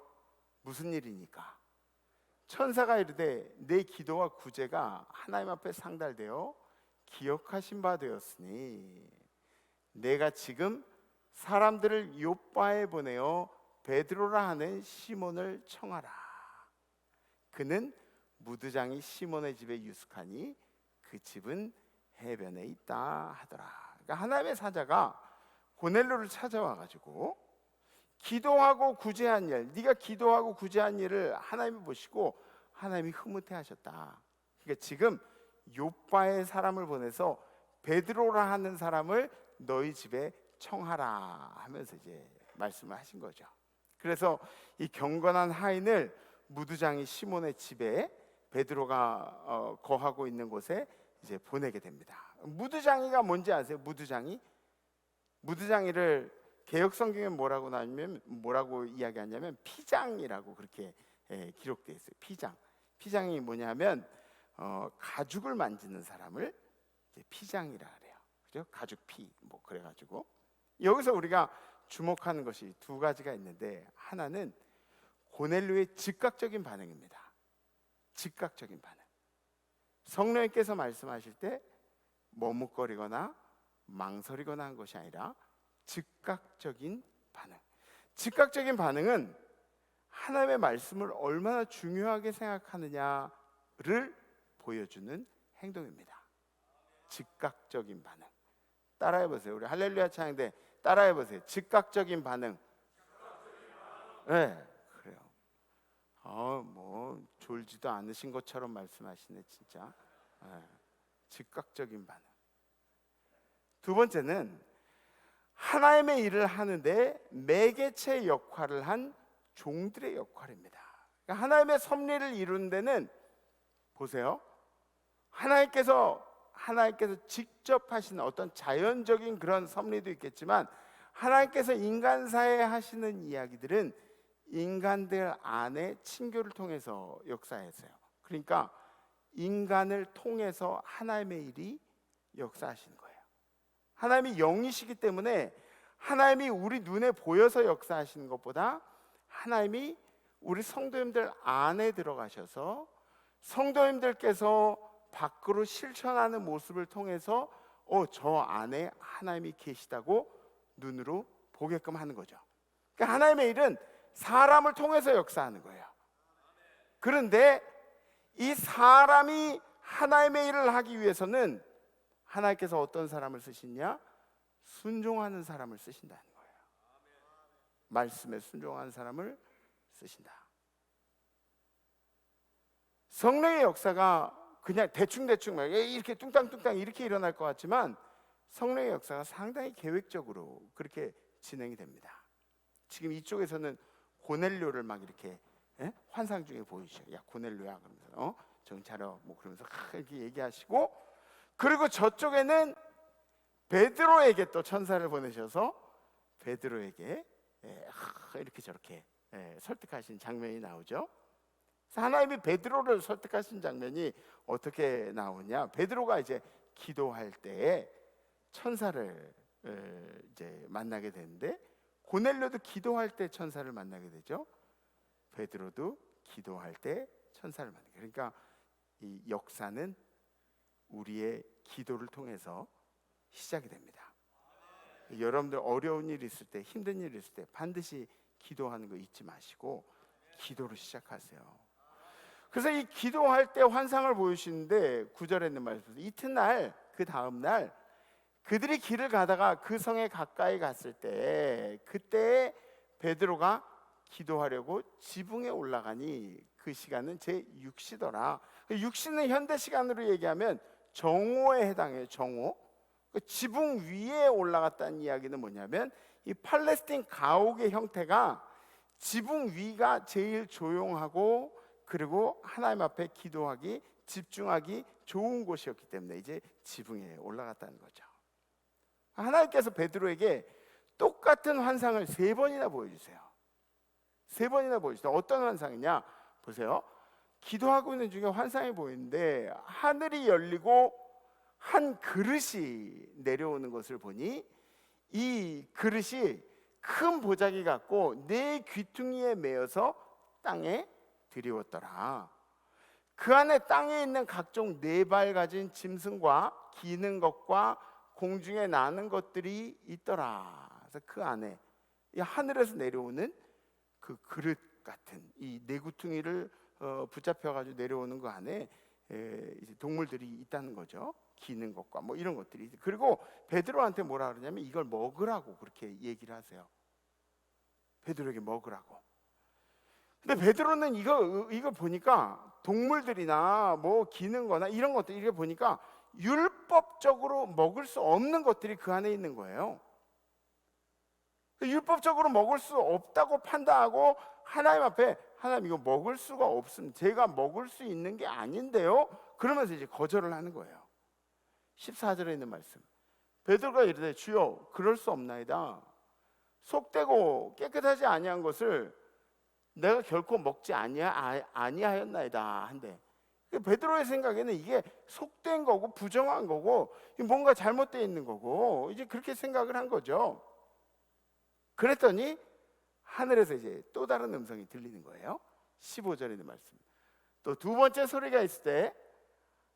무슨 일이니까? 천사가 이르되 내 기도와 구제가 하나님 앞에 상달되어 기억하신 바 되었으니 내가 지금 사람들을 요빠에 보내어 베드로라 하는 시몬을 청하라. 그는 무드장이 시몬의 집에 유숙하니 그 집은 해변에 있다 하더라. 그러니까 하나님의 사자가 고넬료를 찾아와 가지고 기도하고 구제한 일, 네가 기도하고 구제한 일을 하나님이 보시고 하나님이 흐뭇해 하셨다. 그러니까 지금 요빠의 사람을 보내서 베드로라 하는 사람을 너희 집에 청하라 하면서 이제 말씀을 하신 거죠. 그래서 이 경건한 하인을 무두장이 시몬의 집에 베드로가 거하고 있는 곳에 이제 보내게 됩니다. 무두장이가 뭔지 아세요? 무두장이를 개역 성경에 뭐라고 이야기하냐면 피장이라고 그렇게 기록되어 있어요. 피장이 뭐냐면 가죽을 만지는 사람을 이제 피장이라 그래요. 그죠? 가죽피 뭐 그래가지고 여기서 우리가 주목하는 것이 두 가지가 있는데, 하나는 고넬료의 즉각적인 반응입니다. 즉각적인 반응. 성령님께서 말씀하실 때 머뭇거리거나 망설이거나 한 것이 아니라 즉각적인 반응. 즉각적인 반응은 하나님의 말씀을 얼마나 중요하게 생각하느냐를 보여주는 행동입니다. 즉각적인 반응. 따라해보세요. 우리 할렐루야 찬양대 따라해보세요. 즉각적인 반응. 네, 그래요. 뭐 졸지도 않으신 것처럼 말씀하시네 진짜. 즉각적인 반응. 두 번째는 하나님의 일을 하는데 매개체 역할을 한 종들의 역할입니다. 그러니까 하나님의 섭리를 이루는 데는 보세요. 하나님께서 직접 하시는 어떤 자연적인 그런 섭리도 있겠지만 하나님께서 인간사에 하시는 이야기들은 인간들 안에 친교를 통해서 역사했어요. 그러니까 인간을 통해서 하나님의 일이 역사하시는 거예요. 하나님이 영이시기 때문에 하나님이 우리 눈에 보여서 역사하시는 것보다 하나님이 우리 성도님들 안에 들어가셔서 성도님들께서 밖으로 실천하는 모습을 통해서 저 안에 하나님이 계시다고 눈으로 보게끔 하는 거죠. 그러니까 하나님의 일은 사람을 통해서 역사하는 거예요. 그런데 이 사람이 하나님의 일을 하기 위해서는 하나님께서 어떤 사람을 쓰시냐? 순종하는 사람을 쓰신다는 거예요. 말씀에 순종하는 사람을 쓰신다. 성령의 역사가 그냥 대충대충 이렇게 뚱땅뚱땅 이렇게 일어날 것 같지만 성령의 역사가 상당히 계획적으로 그렇게 진행이 됩니다. 지금 이쪽에서는 고넬료를 막 이렇게 환상 중에 보이시죠. 야 고넬료야 그러면서 정신 차려 뭐 그러면서 이렇게 얘기하시고, 그리고 저쪽에는 베드로에게 또 천사를 보내셔서 베드로에게 이렇게 저렇게 설득하신 장면이 나오죠. 하나님이 베드로를 설득하신 장면이 어떻게 나오냐? 베드로가 이제 기도할 때에 천사를 이제 만나게 되는데, 고넬료도 기도할 때 천사를 만나게 되죠. 베드로도 기도할 때 천사를 만나게. 그러니까 이 역사는 우리의 기도를 통해서 시작이 됩니다. 여러분들 어려운 일 있을 때, 힘든 일 있을 때 반드시 기도하는 거 잊지 마시고 기도로 시작하세요. 그래서 이 기도할 때 환상을 보여주시는데 9절에 있는 말씀, 이튿날 그 다음 날 그들이 길을 가다가 그 성에 가까이 갔을 때 그때 베드로가 기도하려고 지붕에 올라가니 그 시간은 제6시더라. 6시는 현대 시간으로 얘기하면 정오에 해당해요. 정오. 지붕 위에 올라갔다는 이야기는 뭐냐면 이 팔레스틴 가옥의 형태가 지붕 위가 제일 조용하고 그리고 하나님 앞에 기도하기, 집중하기 좋은 곳이었기 때문에 이제 지붕에 올라갔다는 거죠. 하나님께서 베드로에게 똑같은 환상을 3번이나 보여주세요. 3번이나 보여주세요. 어떤 환상이냐? 보세요. 기도하고 있는 중에 환상이 보이는데 하늘이 열리고 한 그릇이 내려오는 것을 보니 이 그릇이 큰 보자기 같고 네 귀퉁이에 매어서 땅에 들이웠더라. 그 안에 땅에 있는 각종 4발 가진 짐승과 기는 것과 공중에 나는 것들이 있더라. 그래서 그 안에 이 하늘에서 내려오는 그 그릇 같은 이 네 구퉁이를 붙잡혀 가지고 내려오는 그 안에 이제 동물들이 있다는 거죠. 기는 것과 뭐 이런 것들이. 그리고 베드로한테 뭐라 그러냐면 이걸 먹으라고 그렇게 얘기를 하세요. 베드로에게 먹으라고. 근데 베드로는 이거 보니까 동물들이나 뭐 기는 거나 이런 것들 이렇게 보니까 율법적으로 먹을 수 없는 것들이 그 안에 있는 거예요. 율법적으로 먹을 수 없다고 판단하고 하나님 앞에 하나님 이거 먹을 수가 없습니다. 제가 먹을 수 있는 게 아닌데요. 그러면서 이제 거절을 하는 거예요. 14절에 있는 말씀. 베드로가 이르되 주여 그럴 수 없나이다. 속되고 깨끗하지 아니한 것을 내가 결코 먹지 아니하였나이다 한데, 베드로의 생각에는 이게 속된 거고 부정한 거고 뭔가 잘못되어 있는 거고 이제 그렇게 생각을 한 거죠. 그랬더니 하늘에서 이제 또 다른 음성이 들리는 거예요. 15절에 있는 말씀. 또 두 번째 소리가 있을 때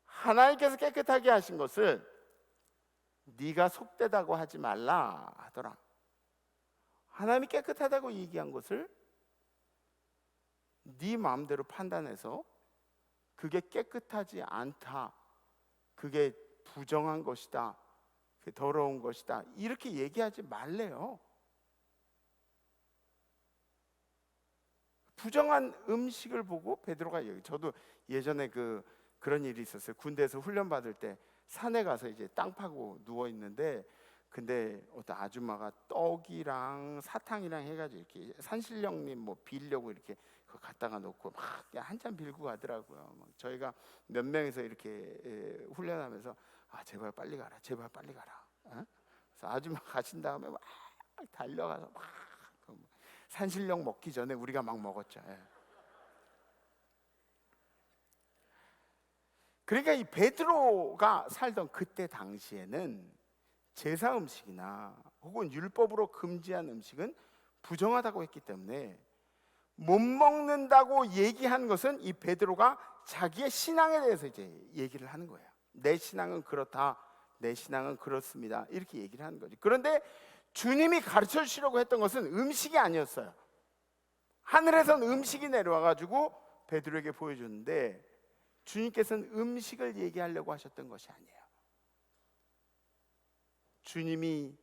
하나님께서 깨끗하게 하신 것을 네가 속되다고 하지 말라 하더라. 하나님이 깨끗하다고 얘기한 것을 네 마음대로 판단해서 그게 깨끗하지 않다, 그게 부정한 것이다, 그게 더러운 것이다 이렇게 얘기하지 말래요. 부정한 음식을 보고 베드로가 저도 예전에 그런 일이 있었어요. 군대에서 훈련 받을 때 산에 가서 이제 땅 파고 누워 있는데 근데 어떤 아줌마가 떡이랑 사탕이랑 해가지고 이렇게 산신령님 뭐 빌려고 이렇게 그거 갖다가 놓고 막 한참 빌고 가더라고요. 막 저희가 몇 명이서 이렇게 훈련하면서 제발 빨리 가라, 제발 빨리 가라. 그래서 아줌마 가신 다음에 막 달려가서 막 산신령 먹기 전에 우리가 막 먹었죠. 그러니까 이 베드로가 살던 그때 당시에는 제사 음식이나 혹은 율법으로 금지한 음식은 부정하다고 했기 때문에 못 먹는다고 얘기한 것은 이 베드로가 자기의 신앙에 대해서 이제 얘기를 하는 거예요. 내 신앙은 그렇다, 내 신앙은 그렇습니다 이렇게 얘기를 하는 거죠. 그런데 주님이 가르쳐 주시려고 했던 것은 음식이 아니었어요. 하늘에선 음식이 내려와 가지고 베드로에게 보여줬는데 주님께서는 음식을 얘기하려고 하셨던 것이 아니에요. 주님이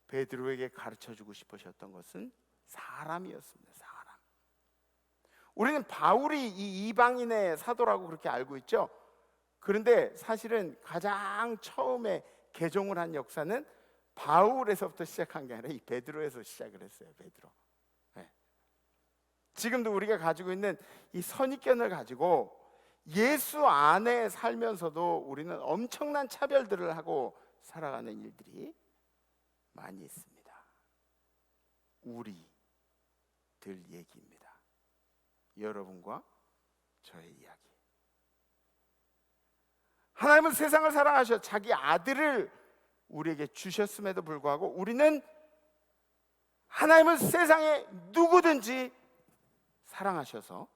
베드로에게 가르쳐주고 싶으셨던 것은 사람이었습니다. 사람. 우리는 바울이 이 이방인의 사도라고 그렇게 알고 있죠. 그런데 사실은 가장 처음에 개종을 한 역사는 바울에서부터 시작한 게 아니라 이 베드로에서 시작을 했어요. 베드로. 네. 지금도 우리가 가지고 있는 이 선입견을 가지고 예수 안에 살면서도 우리는 엄청난 차별들을 하고 살아가는 일들이 많이 있습니다. 우리들 얘기입니다. 여러분과 저의 이야기. 하나님은 세상을 사랑하셔 자기 아들을 우리에게 주셨음에도 불구하고 우리는 하나님은 세상에 누구든지 사랑하셔서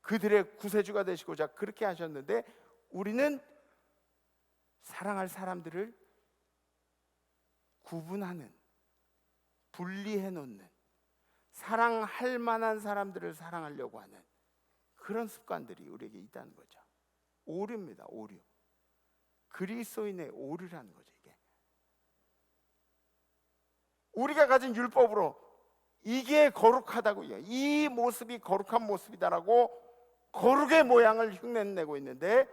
그들의 구세주가 되시고자 그렇게 하셨는데 우리는 사랑할 사람들을 구분하는, 분리해 놓는, 사랑할 만한 사람들을 사랑하려고 하는 그런 습관들이 우리에게 있다는 거죠. 오류입니다. 오류. 그리스도인의 오류라는 거죠. 이게 우리가 가진 율법으로 이게 거룩하다고, 이 모습이 거룩한 모습이다라고 거룩의 모양을 흉내내고 있는데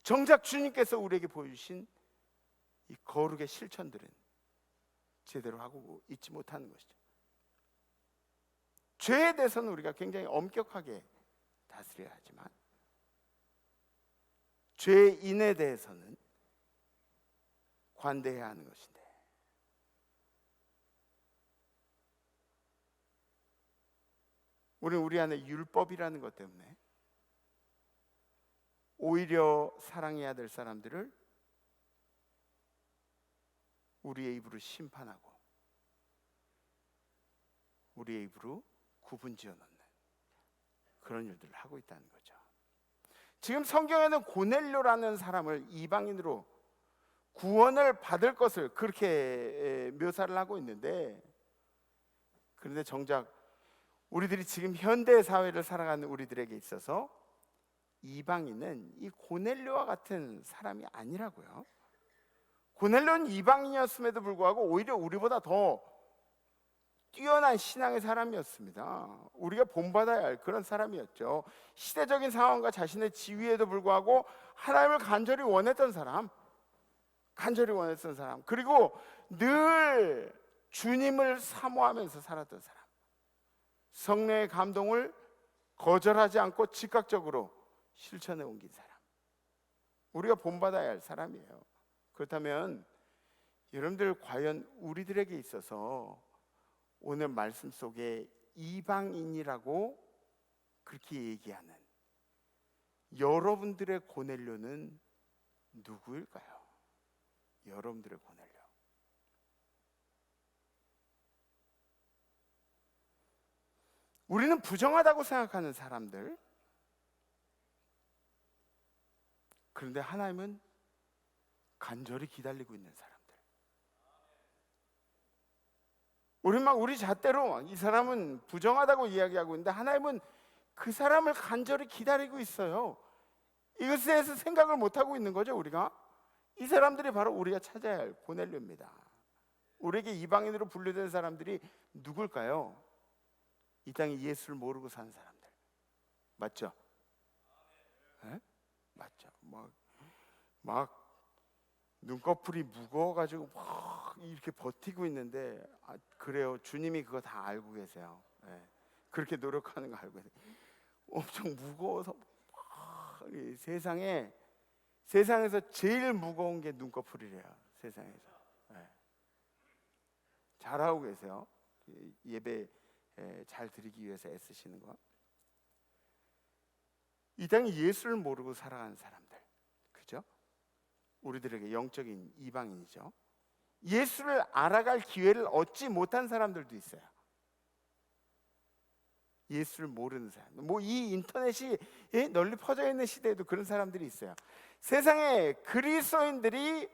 정작 주님께서 우리에게 보여주신 이 거룩의 실천들은 제대로 하고 있지 못하는 것이죠. 죄에 대해서는 우리가 굉장히 엄격하게 다스려야 하지만 죄인에 대해서는 관대해야 하는 것인데 우리는 우리 안에 율법이라는 것 때문에 오히려 사랑해야 될 사람들을 우리의 입으로 심판하고 우리의 입으로 구분 지어 놓는 그런 일들을 하고 있다는 거죠. 지금 성경에는 고넬료라는 사람을 이방인으로 구원을 받을 것을 그렇게 묘사를 하고 있는데 그런데 정작 우리들이 지금 현대 사회를 살아가는 우리들에게 있어서 이방인은 이 고넬료와 같은 사람이 아니라고요. 고넬료는 이방인이었음에도 불구하고 오히려 우리보다 더 뛰어난 신앙의 사람이었습니다. 우리가 본받아야 할 그런 사람이었죠. 시대적인 상황과 자신의 지위에도 불구하고 하나님을 간절히 원했던 사람, 그리고 늘 주님을 사모하면서 살았던 사람, 성령의 감동을 거절하지 않고 즉각적으로 실천해 옮긴 사람, 우리가 본받아야 할 사람이에요. 그렇다면 여러분들 과연 우리들에게 있어서 오늘 말씀 속에 이방인이라고 그렇게 얘기하는 여러분들의 고넬료는 누구일까요? 여러분들의 고넬료. 우리는 부정하다고 생각하는 사람들, 그런데 하나님은 간절히 기다리고 있는 사람들. 우리 잣대로 이 사람은 부정하다고 이야기하고 있는데 하나님은 그 사람을 간절히 기다리고 있어요. 이것에 대해서 생각을 못하고 있는 거죠. 우리가 이 사람들이 바로 우리가 찾아야 할 고넬료입니다. 우리에게 이방인으로 분류된 사람들이 누굴까요? 이 땅에 예수를 모르고 사는 사람들, 맞죠? 네? 맞죠. 막 눈꺼풀이 무거워가지고 막 이렇게 버티고 있는데 그래요. 주님이 그거 다 알고 계세요. 네. 그렇게 노력하는 거 알고 계세요. 엄청 무거워서 세상에서 제일 무거운 게 눈꺼풀이래요. 세상에서. 네. 잘하고 계세요. 예배 잘 드리기 위해서 애쓰시는 거. 이 땅에 예수를 모르고 살아가는 사람들, 그죠? 우리들에게 영적인 이방인이죠. 예수를 알아갈 기회를 얻지 못한 사람들도 있어요. 예수를 모르는 사람. 이 인터넷이 널리 퍼져 있는 시대에도 그런 사람들이 있어요. 세상에 그리스도인들이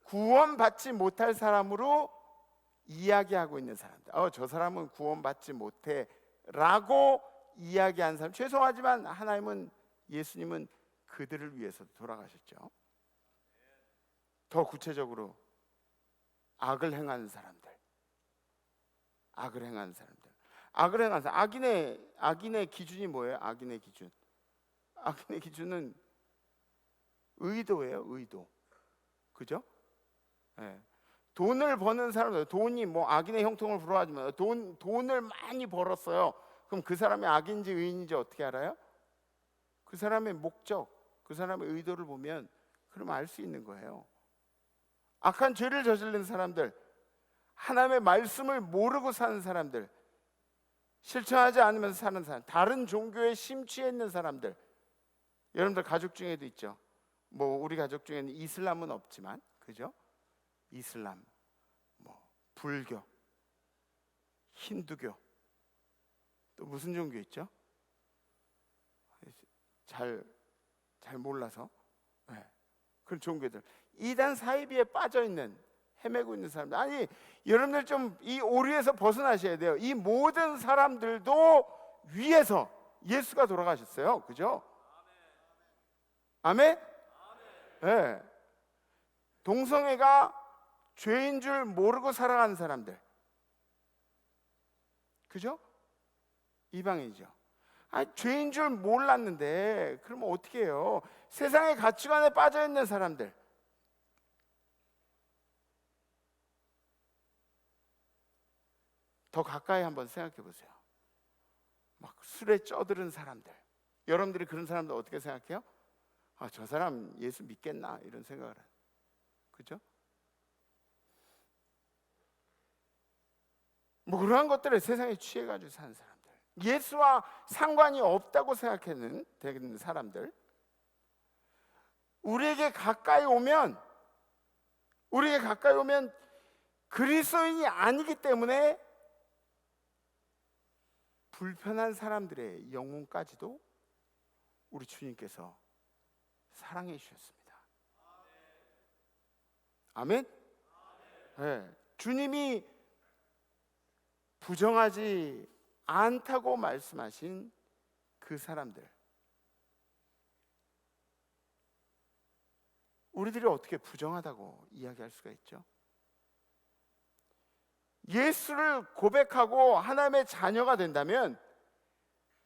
구원받지 못할 사람으로 이야기하고 있는 사람들. 저 사람은 구원받지 못해 라고 이야기하는 사람. 죄송하지만 하나님은, 예수님은 그들을 위해서도 돌아가셨죠. 더 구체적으로 악을 행하는 사람들, 악을 행하는 사람들, 악을 행하는 사람. 악인의 기준이 뭐예요? 악인의 기준은 의도예요. 의도. 그죠? 네. 돈을 버는 사람들, 돈이 뭐 악인의 형통을 부러워하지만 돈을 많이 벌었어요. 그럼 그 사람이 악인지 의인인지 어떻게 알아요? 그 사람의 목적, 그 사람의 의도를 보면 그럼 알 수 있는 거예요. 악한 죄를 저지른 사람들, 하나님의 말씀을 모르고 사는 사람들, 실천하지 않으면서 사는 사람, 다른 종교에 심취해 있는 사람들. 여러분들 가족 중에도 있죠. 뭐 우리 가족 중에는 이슬람은 없지만, 그죠? 이슬람, 뭐 불교, 힌두교, 또 무슨 종교 있죠? 잘 몰라서. 네. 그런 종교들, 이단 사이비에 빠져 있는, 헤매고 있는 사람들. 아니, 여러분들 좀 이 오류에서 벗어나셔야 돼요. 이 모든 사람들도 위에서 예수가 돌아가셨어요. 그죠? 아멘? 네. 동성애가 죄인 줄 모르고 살아가는 사람들, 그죠? 이방인이죠. 아니, 죄인 줄 몰랐는데 그러면 어떻게 해요? 세상의 가치관에 빠져 있는 사람들, 더 가까이 한번 생각해 보세요. 막 술에 쪄들은 사람들, 여러분들이 그런 사람들 어떻게 생각해요? 아, 저 사람 예수 믿겠나? 이런 생각을 해요. 그죠? 뭐 그러한 것들을 세상에 취해가지고 사는 사람들, 예수와 상관이 없다고 생각하는 되는 사람들, 우리에게 가까이 오면 그리스도인이 아니기 때문에 불편한 사람들의 영혼까지도 우리 주님께서 사랑해 주셨습니다. 아멘? 네. 주님이 부정하지 않다고 말씀하신 그 사람들, 우리들이 어떻게 부정하다고 이야기할 수가 있죠? 예수를 고백하고 하나님의 자녀가 된다면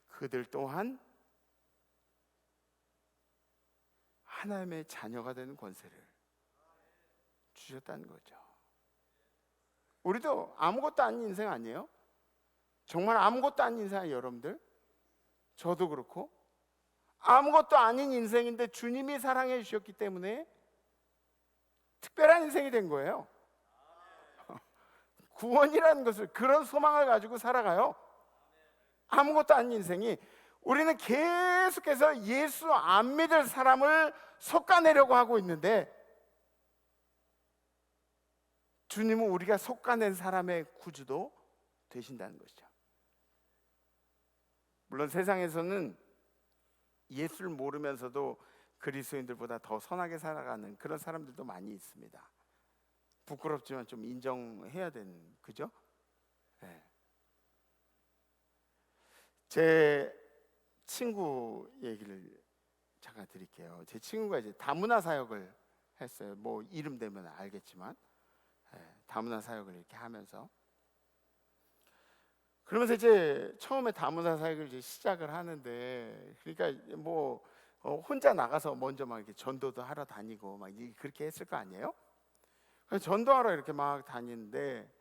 그들 또한 하나님의 자녀가 되는 권세를 주셨다는 거죠. 우리도 아무것도 아닌 인생 아니에요? 정말 아무것도 아닌 인생이에요, 여러분들. 저도 그렇고 아무것도 아닌 인생인데 주님이 사랑해 주셨기 때문에 특별한 인생이 된 거예요. 구원이라는 것을, 그런 소망을 가지고 살아가요. 아무것도 아닌 인생이, 우리는 계속해서 예수 안 믿을 사람을 솎아내려고 하고 있는데 주님은 우리가 솎아낸 사람의 구주도 되신다는 것이죠. 물론 세상에서는 예수를 모르면서도 그리스도인들보다 더 선하게 살아가는 그런 사람들도 많이 있습니다. 부끄럽지만 좀 인정해야 되는, 그죠? 네. 제 친구 얘기를 잠깐 드릴게요. 제 친구가 이제 다문화 사역을 했어요. 뭐 이름 되면 알겠지만, 다문화 사역을 이렇게 하면서, 그러면서 이제 처음에 다문화 사역을 이제 시작을 하는데, 그러니까 뭐 혼자 나가서 먼저 막 이렇게 전도도 하러 다니고 막 그렇게 했을 거 아니에요? 그래서 전도하러 이렇게 막 다니는데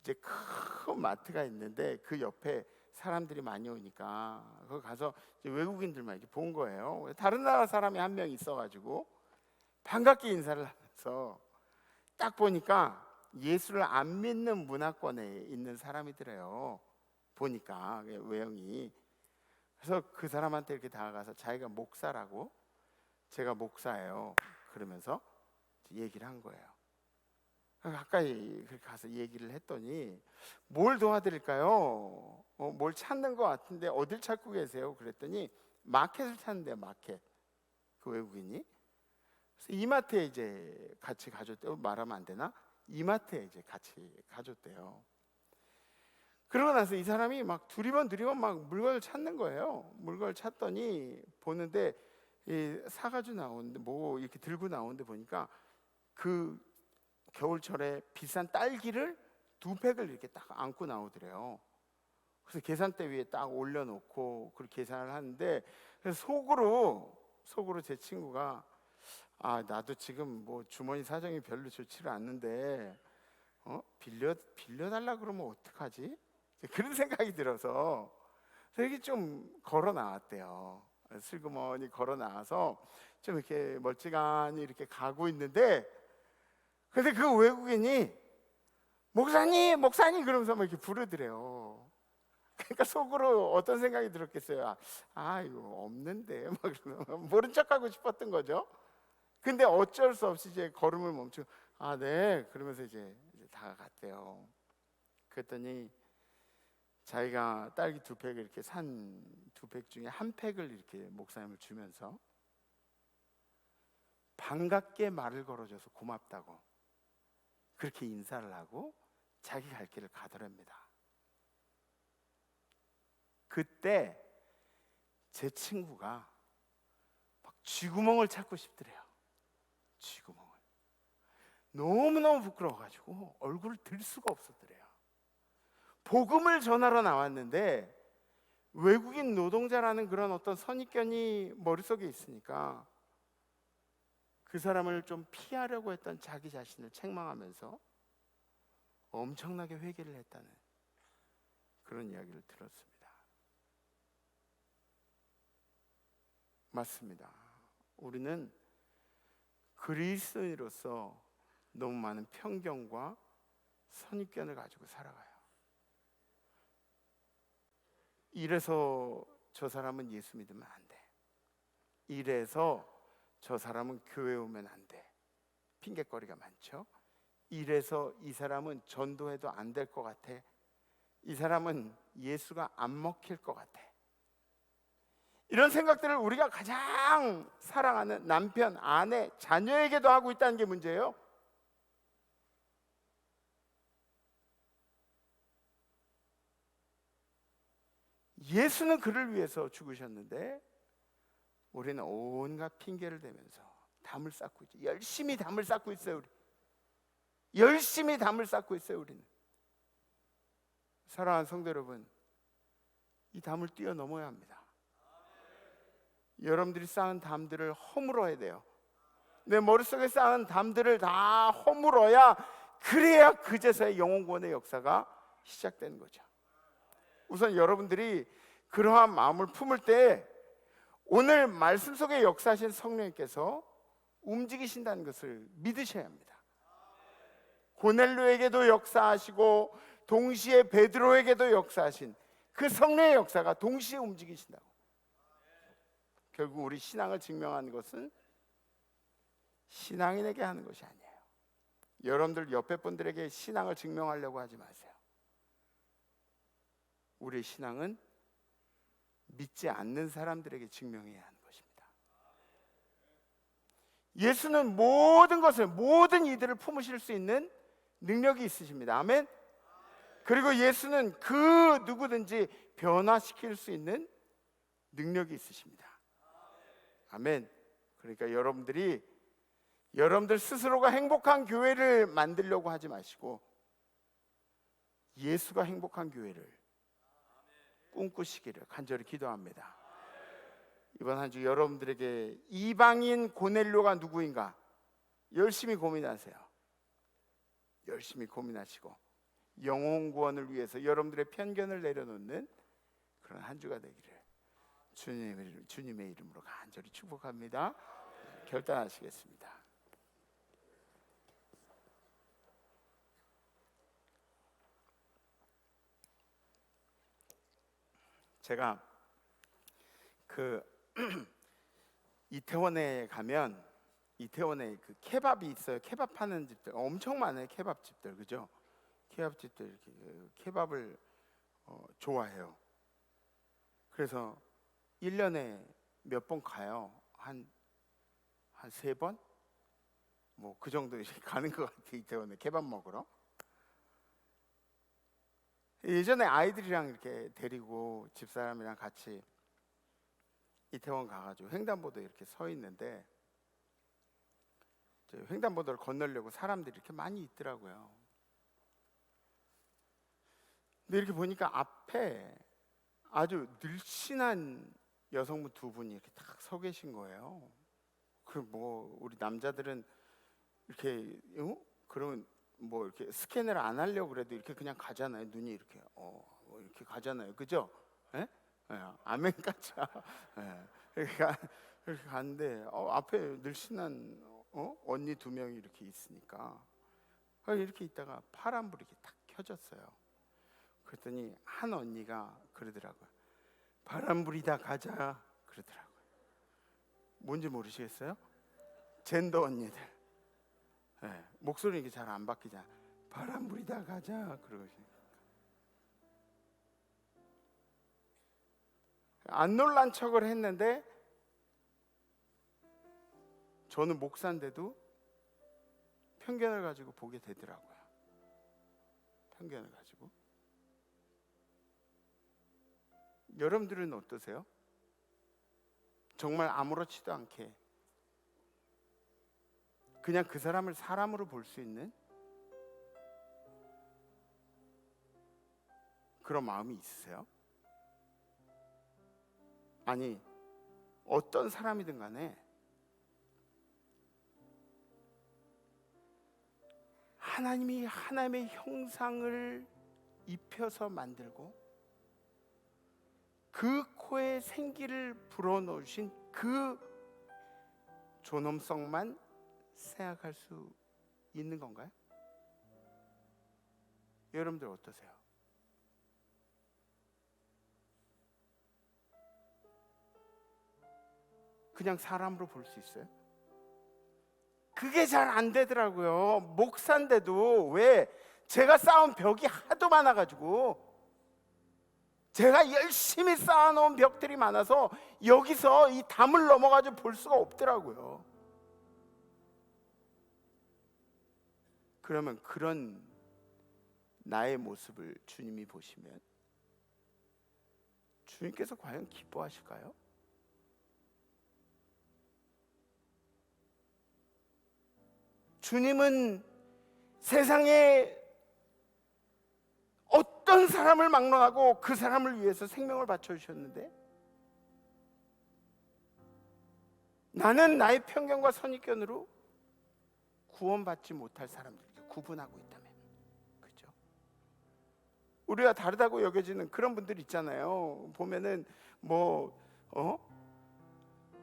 이제 큰 마트가 있는데 그 옆에 사람들이 많이 오니까 거기 가서 이제 외국인들만 이렇게 본 거예요. 다른 나라 사람이 한 명 있어가지고 반갑게 인사를 하면서 딱 보니까 예수를 안 믿는 문화권에 있는 사람이더래요. 보니까 외형이. 그래서 그 사람한테 이렇게 다가가서 자기가 목사라고, 제가 목사예요, 그러면서 얘기를 한 거예요. 가까이 그렇게 가서 얘기를 했더니 뭘 도와드릴까요? 뭘 찾는 것 같은데 어딜 찾고 계세요? 그랬더니 마켓을 찾는데요. 마켓. 그 외국인이. 그래서 이마트에 이제 같이 가줬대요. 말하면 안 되나? 이마트에 이제 같이 가줬대요. 그러고 나서 이 사람이 막 두리번 막 물건을 찾는 거예요. 물건을 찾더니 보는데 이 사가지고 나오는데 뭐 이렇게 들고 나오는데 보니까 그 겨울철에 비싼 딸기를 2팩을 이렇게 딱 안고 나오더래요. 그래서 계산대 위에 딱 올려놓고 그렇게 계산을 하는데, 그래서 속으로 제 친구가 아, 나도 지금 뭐 주머니 사정이 별로 좋지를 않는데 빌려달라 그러면 어떡하지? 그런 생각이 들어서 되게 좀 걸어 나왔대요. 슬그머니 걸어 나와서 좀 이렇게 멀찌감치 이렇게 가고 있는데, 근데 그 외국인이 목사님 그러면서 막 이렇게 부르더래요. 그러니까 속으로 어떤 생각이 들었겠어요? 아 이거 없는데 막 그러면서 모른 척하고 싶었던 거죠. 근데 어쩔 수 없이 이제 걸음을 멈추고 아 네 그러면서 이제 다가갔대요. 그랬더니 자기가 딸기 2팩을 이렇게 산 2팩 중에 한 팩을 이렇게 목사님을 주면서 반갑게 말을 걸어줘서 고맙다고 그렇게 인사를 하고 자기 갈 길을 가더랍니다. 그때 제 친구가 막 쥐구멍을 찾고 싶더래요. 쥐구멍을. 너무너무 부끄러워가지고 얼굴을 들 수가 없었더래요. 복음을 전하러 나왔는데 외국인 노동자라는 그런 어떤 선입견이 머릿속에 있으니까 그 사람을 좀 피하려고 했던 자기 자신을 책망하면서 엄청나게 회개를 했다는 그런 이야기를 들었습니다. 맞습니다. 우리는 그리스도인으로서 너무 많은 편견과 선입견을 가지고 살아가요. 이래서 저 사람은 예수 믿으면 안 돼. 이래서 저 사람은 교회 오면 안 돼. 핑계거리가 많죠. 이래서 이 사람은 전도해도 안 될 것 같아. 이 사람은 예수가 안 먹힐 것 같아. 이런 생각들을 우리가 가장 사랑하는 남편, 아내, 자녀에게도 하고 있다는 게 문제예요. 예수는 그를 위해서 죽으셨는데 우리는 온갖 핑계를 대면서 담을 쌓고 있죠. 열심히 담을 쌓고 있어요. 우리 열심히 담을 쌓고 있어요. 우리는. 사랑하는 성도 여러분, 이 담을 뛰어넘어야 합니다. 여러분들이 쌓은 담들을 허물어야 돼요. 내 머릿속에 쌓은 담들을 다 허물어야, 그래야 그제서야 영혼구원의 역사가 시작되는 거죠. 우선 여러분들이 그러한 마음을 품을 때 오늘 말씀 속에 역사하신 성령님께서 움직이신다는 것을 믿으셔야 합니다. 고넬료에게도 역사하시고 동시에 베드로에게도 역사하신 그 성령의 역사가 동시에 움직이신다고. 결국 우리 신앙을 증명하는 것은 신앙인에게 하는 것이 아니에요. 여러분들 옆에 분들에게 신앙을 증명하려고 하지 마세요. 우리의 신앙은 믿지 않는 사람들에게 증명해야 하는 것입니다. 예수는 모든 것을, 모든 이들을 품으실 수 있는 능력이 있으십니다. 아멘. 그리고 예수는 그 누구든지 변화시킬 수 있는 능력이 있으십니다. 아멘. 그러니까 여러분들 스스로가 행복한 교회를 만들려고 하지 마시고 예수가 행복한 교회를 꿈꾸시기를 간절히 기도합니다. 이번 한 주 여러분들에게 이방인 고넬료가 누구인가 열심히 고민하세요. 열심히 고민하시고 영혼 구원을 위해서 여러분들의 편견을 내려놓는 그런 한 주가 되기를 주님의 이름으로 간절히 축복합니다. 결단하시겠습니다. 제가 이태원에 가면 이태원에 그 케밥이 있어요. 케밥 파는 집들 엄청 많아요. 케밥 집들, 그죠? 케밥 집들 이렇게 케밥을 좋아해요. 그래서 1년에 몇 번 가요. 한 3번? 뭐 그 정도 가는 것 같아요. 이태원에 케밥 먹으러. 예전에 아이들이랑 이렇게 데리고 집사람이랑 같이 이태원 가가지고 횡단보도에 이렇게 서 있는데 저 횡단보도를 건너려고 사람들이 이렇게 많이 있더라고요. 근데 이렇게 보니까 앞에 아주 늘씬한 여성분 두 분이 이렇게 딱 서 계신 거예요. 그럼 뭐 우리 남자들은 이렇게 그러면 뭐 이렇게 스캔을 안 하려고 그래도 이렇게 그냥 가잖아요. 눈이 이렇게 뭐 이렇게 가잖아요. 그죠? 예? 예, 아멘 까자. 예. 이렇게 가는데 앞에 늘씬한 언니 두 명이 이렇게 있으니까 이렇게 있다가 파란불이 이렇게 딱 켜졌어요. 그랬더니 한 언니가 그러더라고요. 바람불이다 가자 그러더라고요. 뭔지 모르시겠어요? 젠더 언니들. 예, 목소리 이게 잘 안 바뀌잖아. 바람불이다 가자 그러시니까 안 놀란 척을 했는데 저는 목사인데도 편견을 가지고 보게 되더라고요. 편견을 가지고. 여러분들은 어떠세요? 정말 아무렇지도 않게 그냥 그 사람을 사람으로 볼 수 있는 그런 마음이 있으세요? 아니, 어떤 사람이든 간에 하나님이 하나님의 형상을 입혀서 만들고 그 코에 생기를 불어넣으신 그 존엄성만 생각할 수 있는 건가요? 여러분들 어떠세요? 그냥 사람으로 볼 수 있어요? 그게 잘 안 되더라고요. 목사인데도 왜 제가 쌓은 벽이 하도 많아가지고 제가 열심히 쌓아놓은 벽들이 많아서 여기서 이 담을 넘어가지고 볼 수가 없더라고요. 그러면 그런 나의 모습을 주님이 보시면 주님께서 과연 기뻐하실까요? 주님은 세상에 어떤 사람을 막론하고 그 사람을 위해서 생명을 바쳐주셨는데 나는 나의 편견과 선입견으로 구원받지 못할 사람들에게 구분하고 있다면, 그렇죠? 우리가 다르다고 여겨지는 그런 분들 있잖아요. 보면은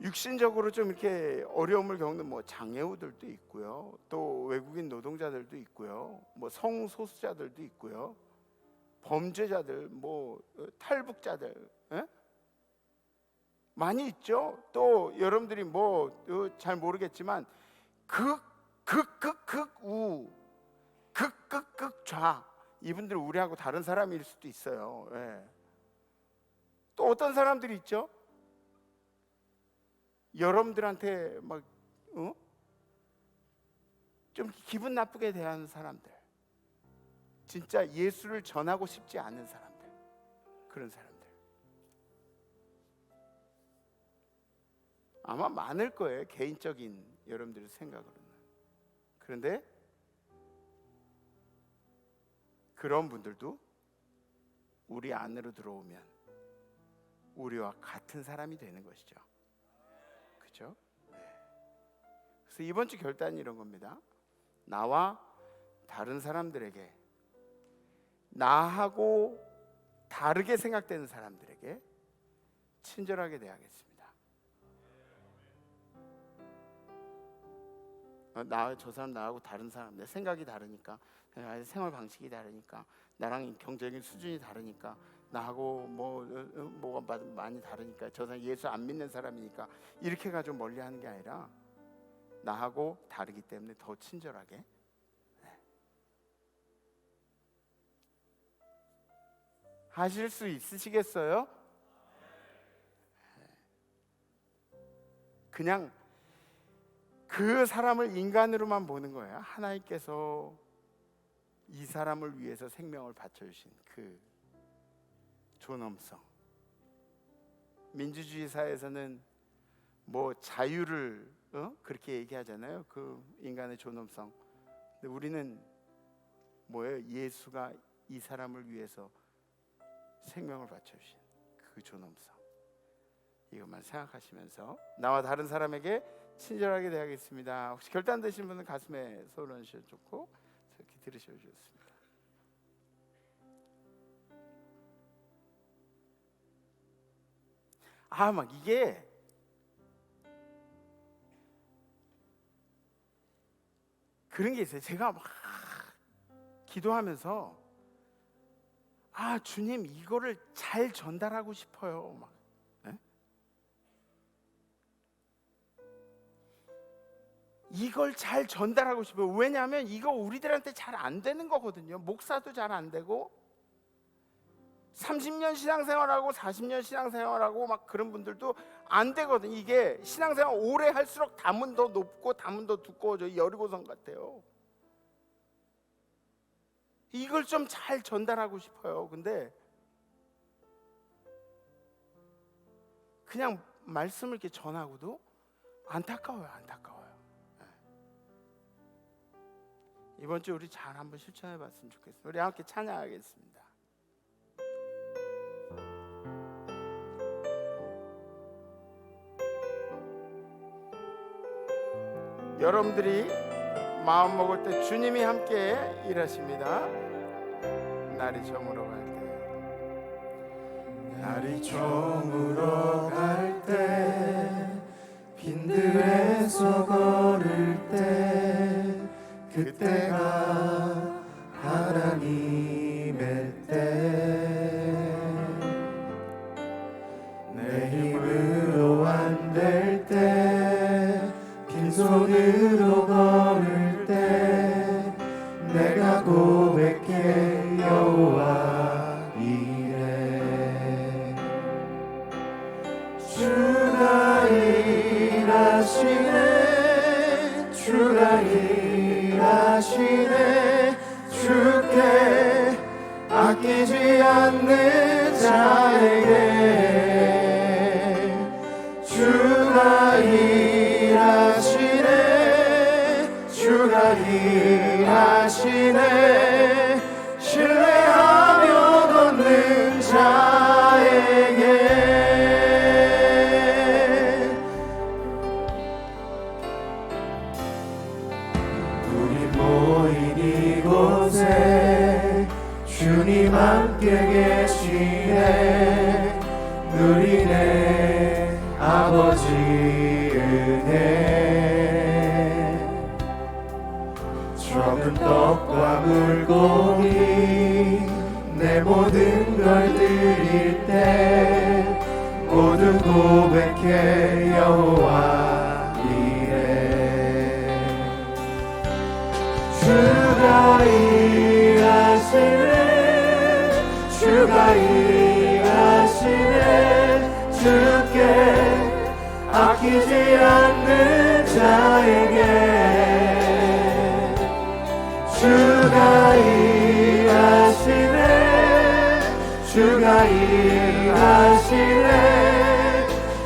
육신적으로 좀 이렇게 어려움을 겪는 장애우들도 있고요, 또 외국인 노동자들도 있고요, 성소수자들도 있고요, 범죄자들, 탈북자들, 많이 있죠. 또 여러분들이 잘 모르겠지만 극우, 극좌, 이분들 우리하고 다른 사람일 수도 있어요. 또 어떤 사람들이 있죠. 여러분들한테 좀 기분 나쁘게 대하는 사람들, 진짜 예수를 전하고 싶지 않은 사람들, 그런 사람들 아마 많을 거예요, 개인적인 여러분들의 생각으로는. 그런데 그런 분들도 우리 안으로 들어오면 우리와 같은 사람이 되는 것이죠. 그렇죠? 그래서 이번 주 결단이 이런 겁니다. 나와 다른 사람들에게, 나하고 다르게 생각되는 사람들에게 친절하게 대하겠습니다. 저 사람 나하고 다른 사람, 내 생각이 다르니까, 생활 방식이 다르니까, 나랑 경제적인 수준이 다르니까, 나하고 뭐가 많이 다르니까, 저 사람 예수 안 믿는 사람이니까 이렇게 가지고 멀리하는 게 아니라 나하고 다르기 때문에 더 친절하게. 하실 수 있으시겠어요? 그냥 그 사람을 인간으로만 보는 거예요. 하나님께서 이 사람을 위해서 생명을 바쳐주신 그 존엄성, 민주주의 사회에서는 뭐 자유를 그렇게 얘기하잖아요. 그 인간의 존엄성. 근데 우리는 뭐예요? 예수가 이 사람을 위해서 생명을 바쳐주신 그 존엄성. 이것만 생각하시면서 나와 다른 사람에게 친절하게 대하겠습니다. 혹시 결단되신 분은 가슴에 손을 얹으셔도 좋고 이렇게 들으셔도 좋습니다. 막 이게 그런 게 있어요. 제가 막 기도하면서 주님 이거를 잘 전달하고 싶어요. 막 이걸 잘 전달하고 싶어요. 왜냐하면 이거 우리들한테 잘 안 되는 거거든요. 목사도 잘 안 되고 30년 신앙생활하고 40년 신앙생활하고 막 그런 분들도 안 되거든요. 이게 신앙생활 오래 할수록 담은 더 높고 담은 더 두꺼워져. 여리고성 같아요. 이걸 좀 잘 전달하고 싶어요. 근데 그냥 말씀을 이렇게 전하고도 안타까워요. 이번 주 우리 잘 한번 실천해 봤으면 좋겠습니다. 우리 함께 찬양하겠습니다. 여러분들이 마음 먹을 때 주님이 함께 일하십니다. 날이 저물어 갈 때, 날이 저물어 갈 때, 빈들에서 걸을 때, 그때가 하나님의 때. 내 힘으로 안 될 때, 빈손으로 걸을 때, 내가 고백해 여호와 이래. 주가 일하시네, 주가 일하시네. 주께 아끼지 않는 자에게 주가 일하시네, 주가 일하시네. 신뢰하며 걷는 자에게. 이곳에 주님 함께 계시네. 누리네 아버지 은혜. 적은 떡과 물고기 내 모든 걸 드릴 때 모두 고백해 여호와 이래. 주가 일하시네, 주가 일하시네. 주께 아끼지 않는 자에게 주가 일하시네, 주가 일하시네.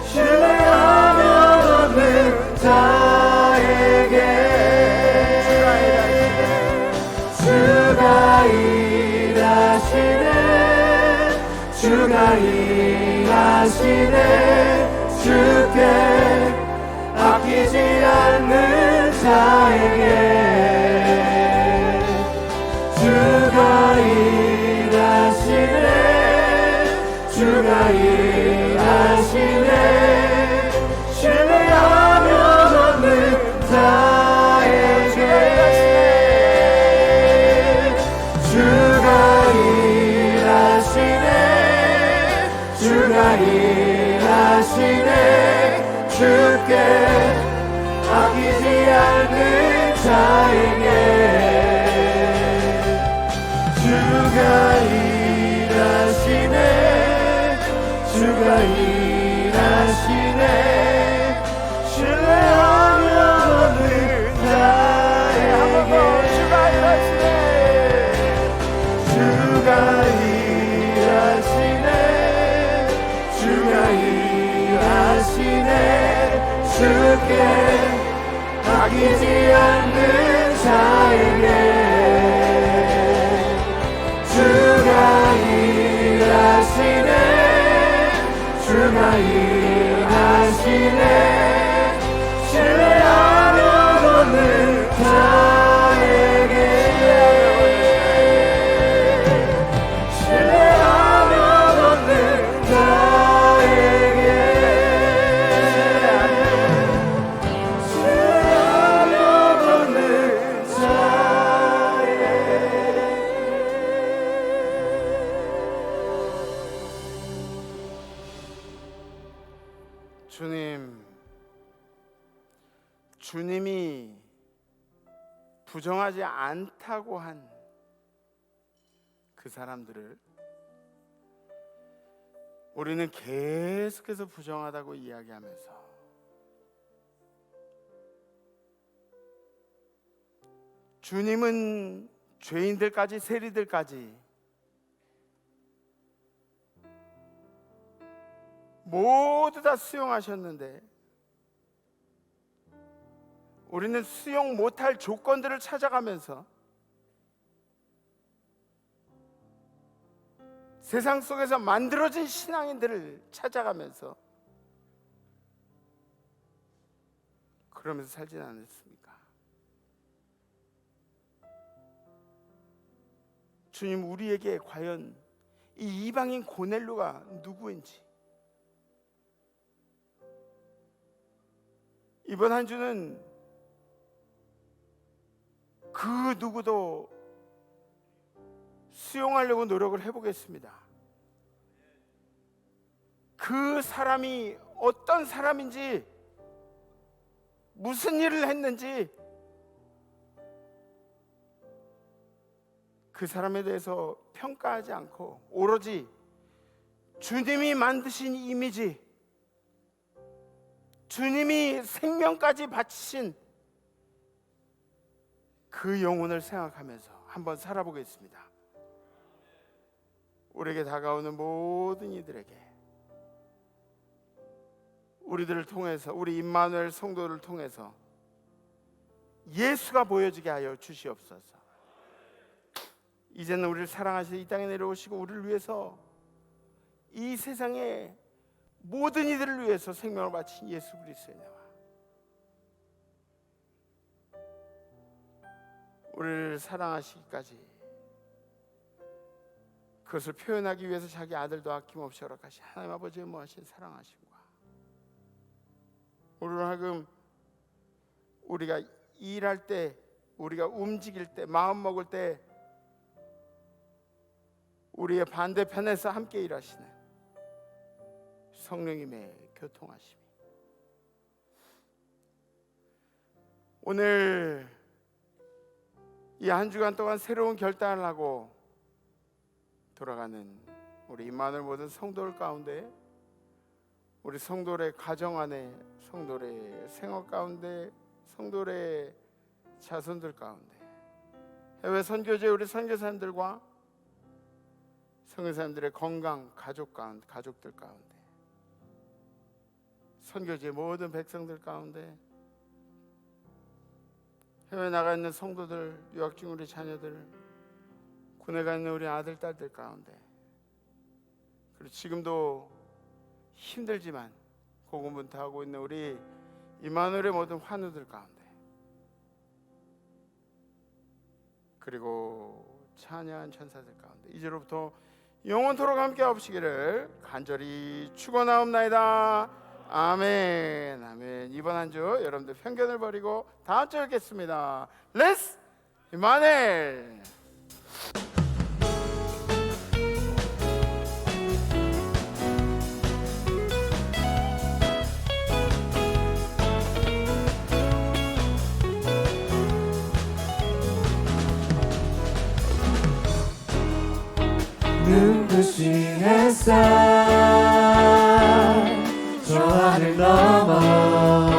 신뢰하며 걷는 자에게 주가 일하시네, 주가 일하시네. 주께 아끼지 않는 자에게 주가 일하시네, 주가 일하시네. 신뢰하며 걷는 자에게 주가 일하시네, 주가 일하시네. 주께 아끼지 않는 자에게 주가 일하시네, 주가 일하시네. 신뢰하며 걷는 자에게 주가 일하시네, 주가 일하시네, 주가 일하시네. 주께 아끼지 않는 자에게 주가 일하시네 주가 일하시네 신뢰하며 걷는 자에게 신뢰하며 걷는 자에게 신뢰하며 걷는 자에게 주님이 부정하지 않다고 한 그 사람들을 우리는 계속해서 부정하다고 이야기하면서 주님은 죄인들까지 세리들까지 모두 다 수용하셨는데 우리는 수용 못할 조건들을 찾아가면서 세상 속에서 만들어진 신앙인들을 찾아가면서 그러면서 살진 않았습니까? 주님, 우리에게 과연 이 이방인 고넬료가 누구인지 이번 한 주는 그 누구도 수용하려고 노력을 해보겠습니다. 그 사람이 어떤 사람인지, 무슨 일을 했는지 그 사람에 대해서 평가하지 않고 오로지 주님이 만드신 이미지, 주님이 생명까지 바치신 그 영혼을 생각하면서 한번 살아보겠습니다. 우리에게 다가오는 모든 이들에게 우리들을 통해서, 우리 임마누엘 성도를 통해서 예수가 보여지게 하여 주시옵소서. 이제는 우리를 사랑하시고 이 땅에 내려오시고 우리를 위해서 이 세상의 모든 이들을 위해서 생명을 바친 예수 그리스도의 나와 우리를 사랑하시기까지 그것을 표현하기 위해서 자기 아들도 아낌없이 허락하신 하나님 아버지의 무하신 사랑하심과 우리로 하여금 우리가 일할 때, 우리가 움직일 때, 마음 먹을 때 우리의 반대편에서 함께 일하시는 성령님의 교통하심이 오늘 이 한 주간 동안 새로운 결단을 하고 돌아가는 우리 임마누엘 모든 성도들 가운데, 우리 성도의 가정 안에, 성도의 생활 가운데, 성도의 자손들 가운데, 해외 선교제 우리 선교사님들과 선교사님들의 건강, 가족들 가운데, 선교제 모든 백성들 가운데, 해외 나가 있는 성도들, 유학 중 우리 자녀들, 군에 가 있는 우리 아들, 딸들 가운데, 그리고 지금도 힘들지만 고군분투하고 있는 우리 임마누엘의 모든 환우들 가운데, 그리고 찬양한 천사들 가운데 이제로부터 영원토록 함께 하시기를 간절히 축원하옵나이다. 아멘, 아멘. 이번 한 주 여러분들 편견을 버리고 다음 주에 뵙겠습니다. 렛츠 임마누엘. 눈부신 햇살 저 하늘 넘어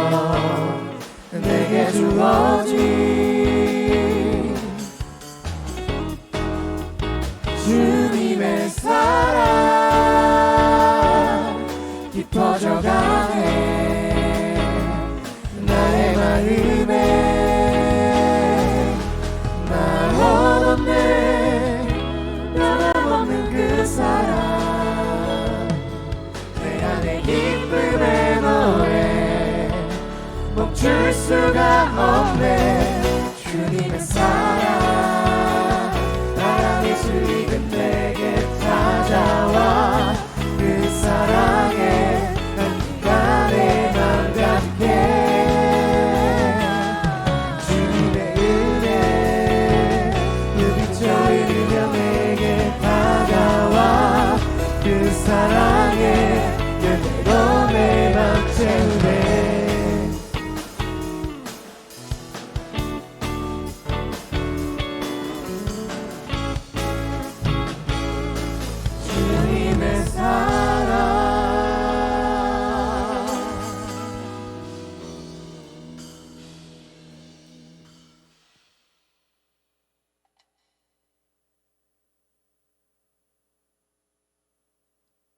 내게 주어진 주님의 사랑 깊어져 가네. 수가 없네 주님의 사랑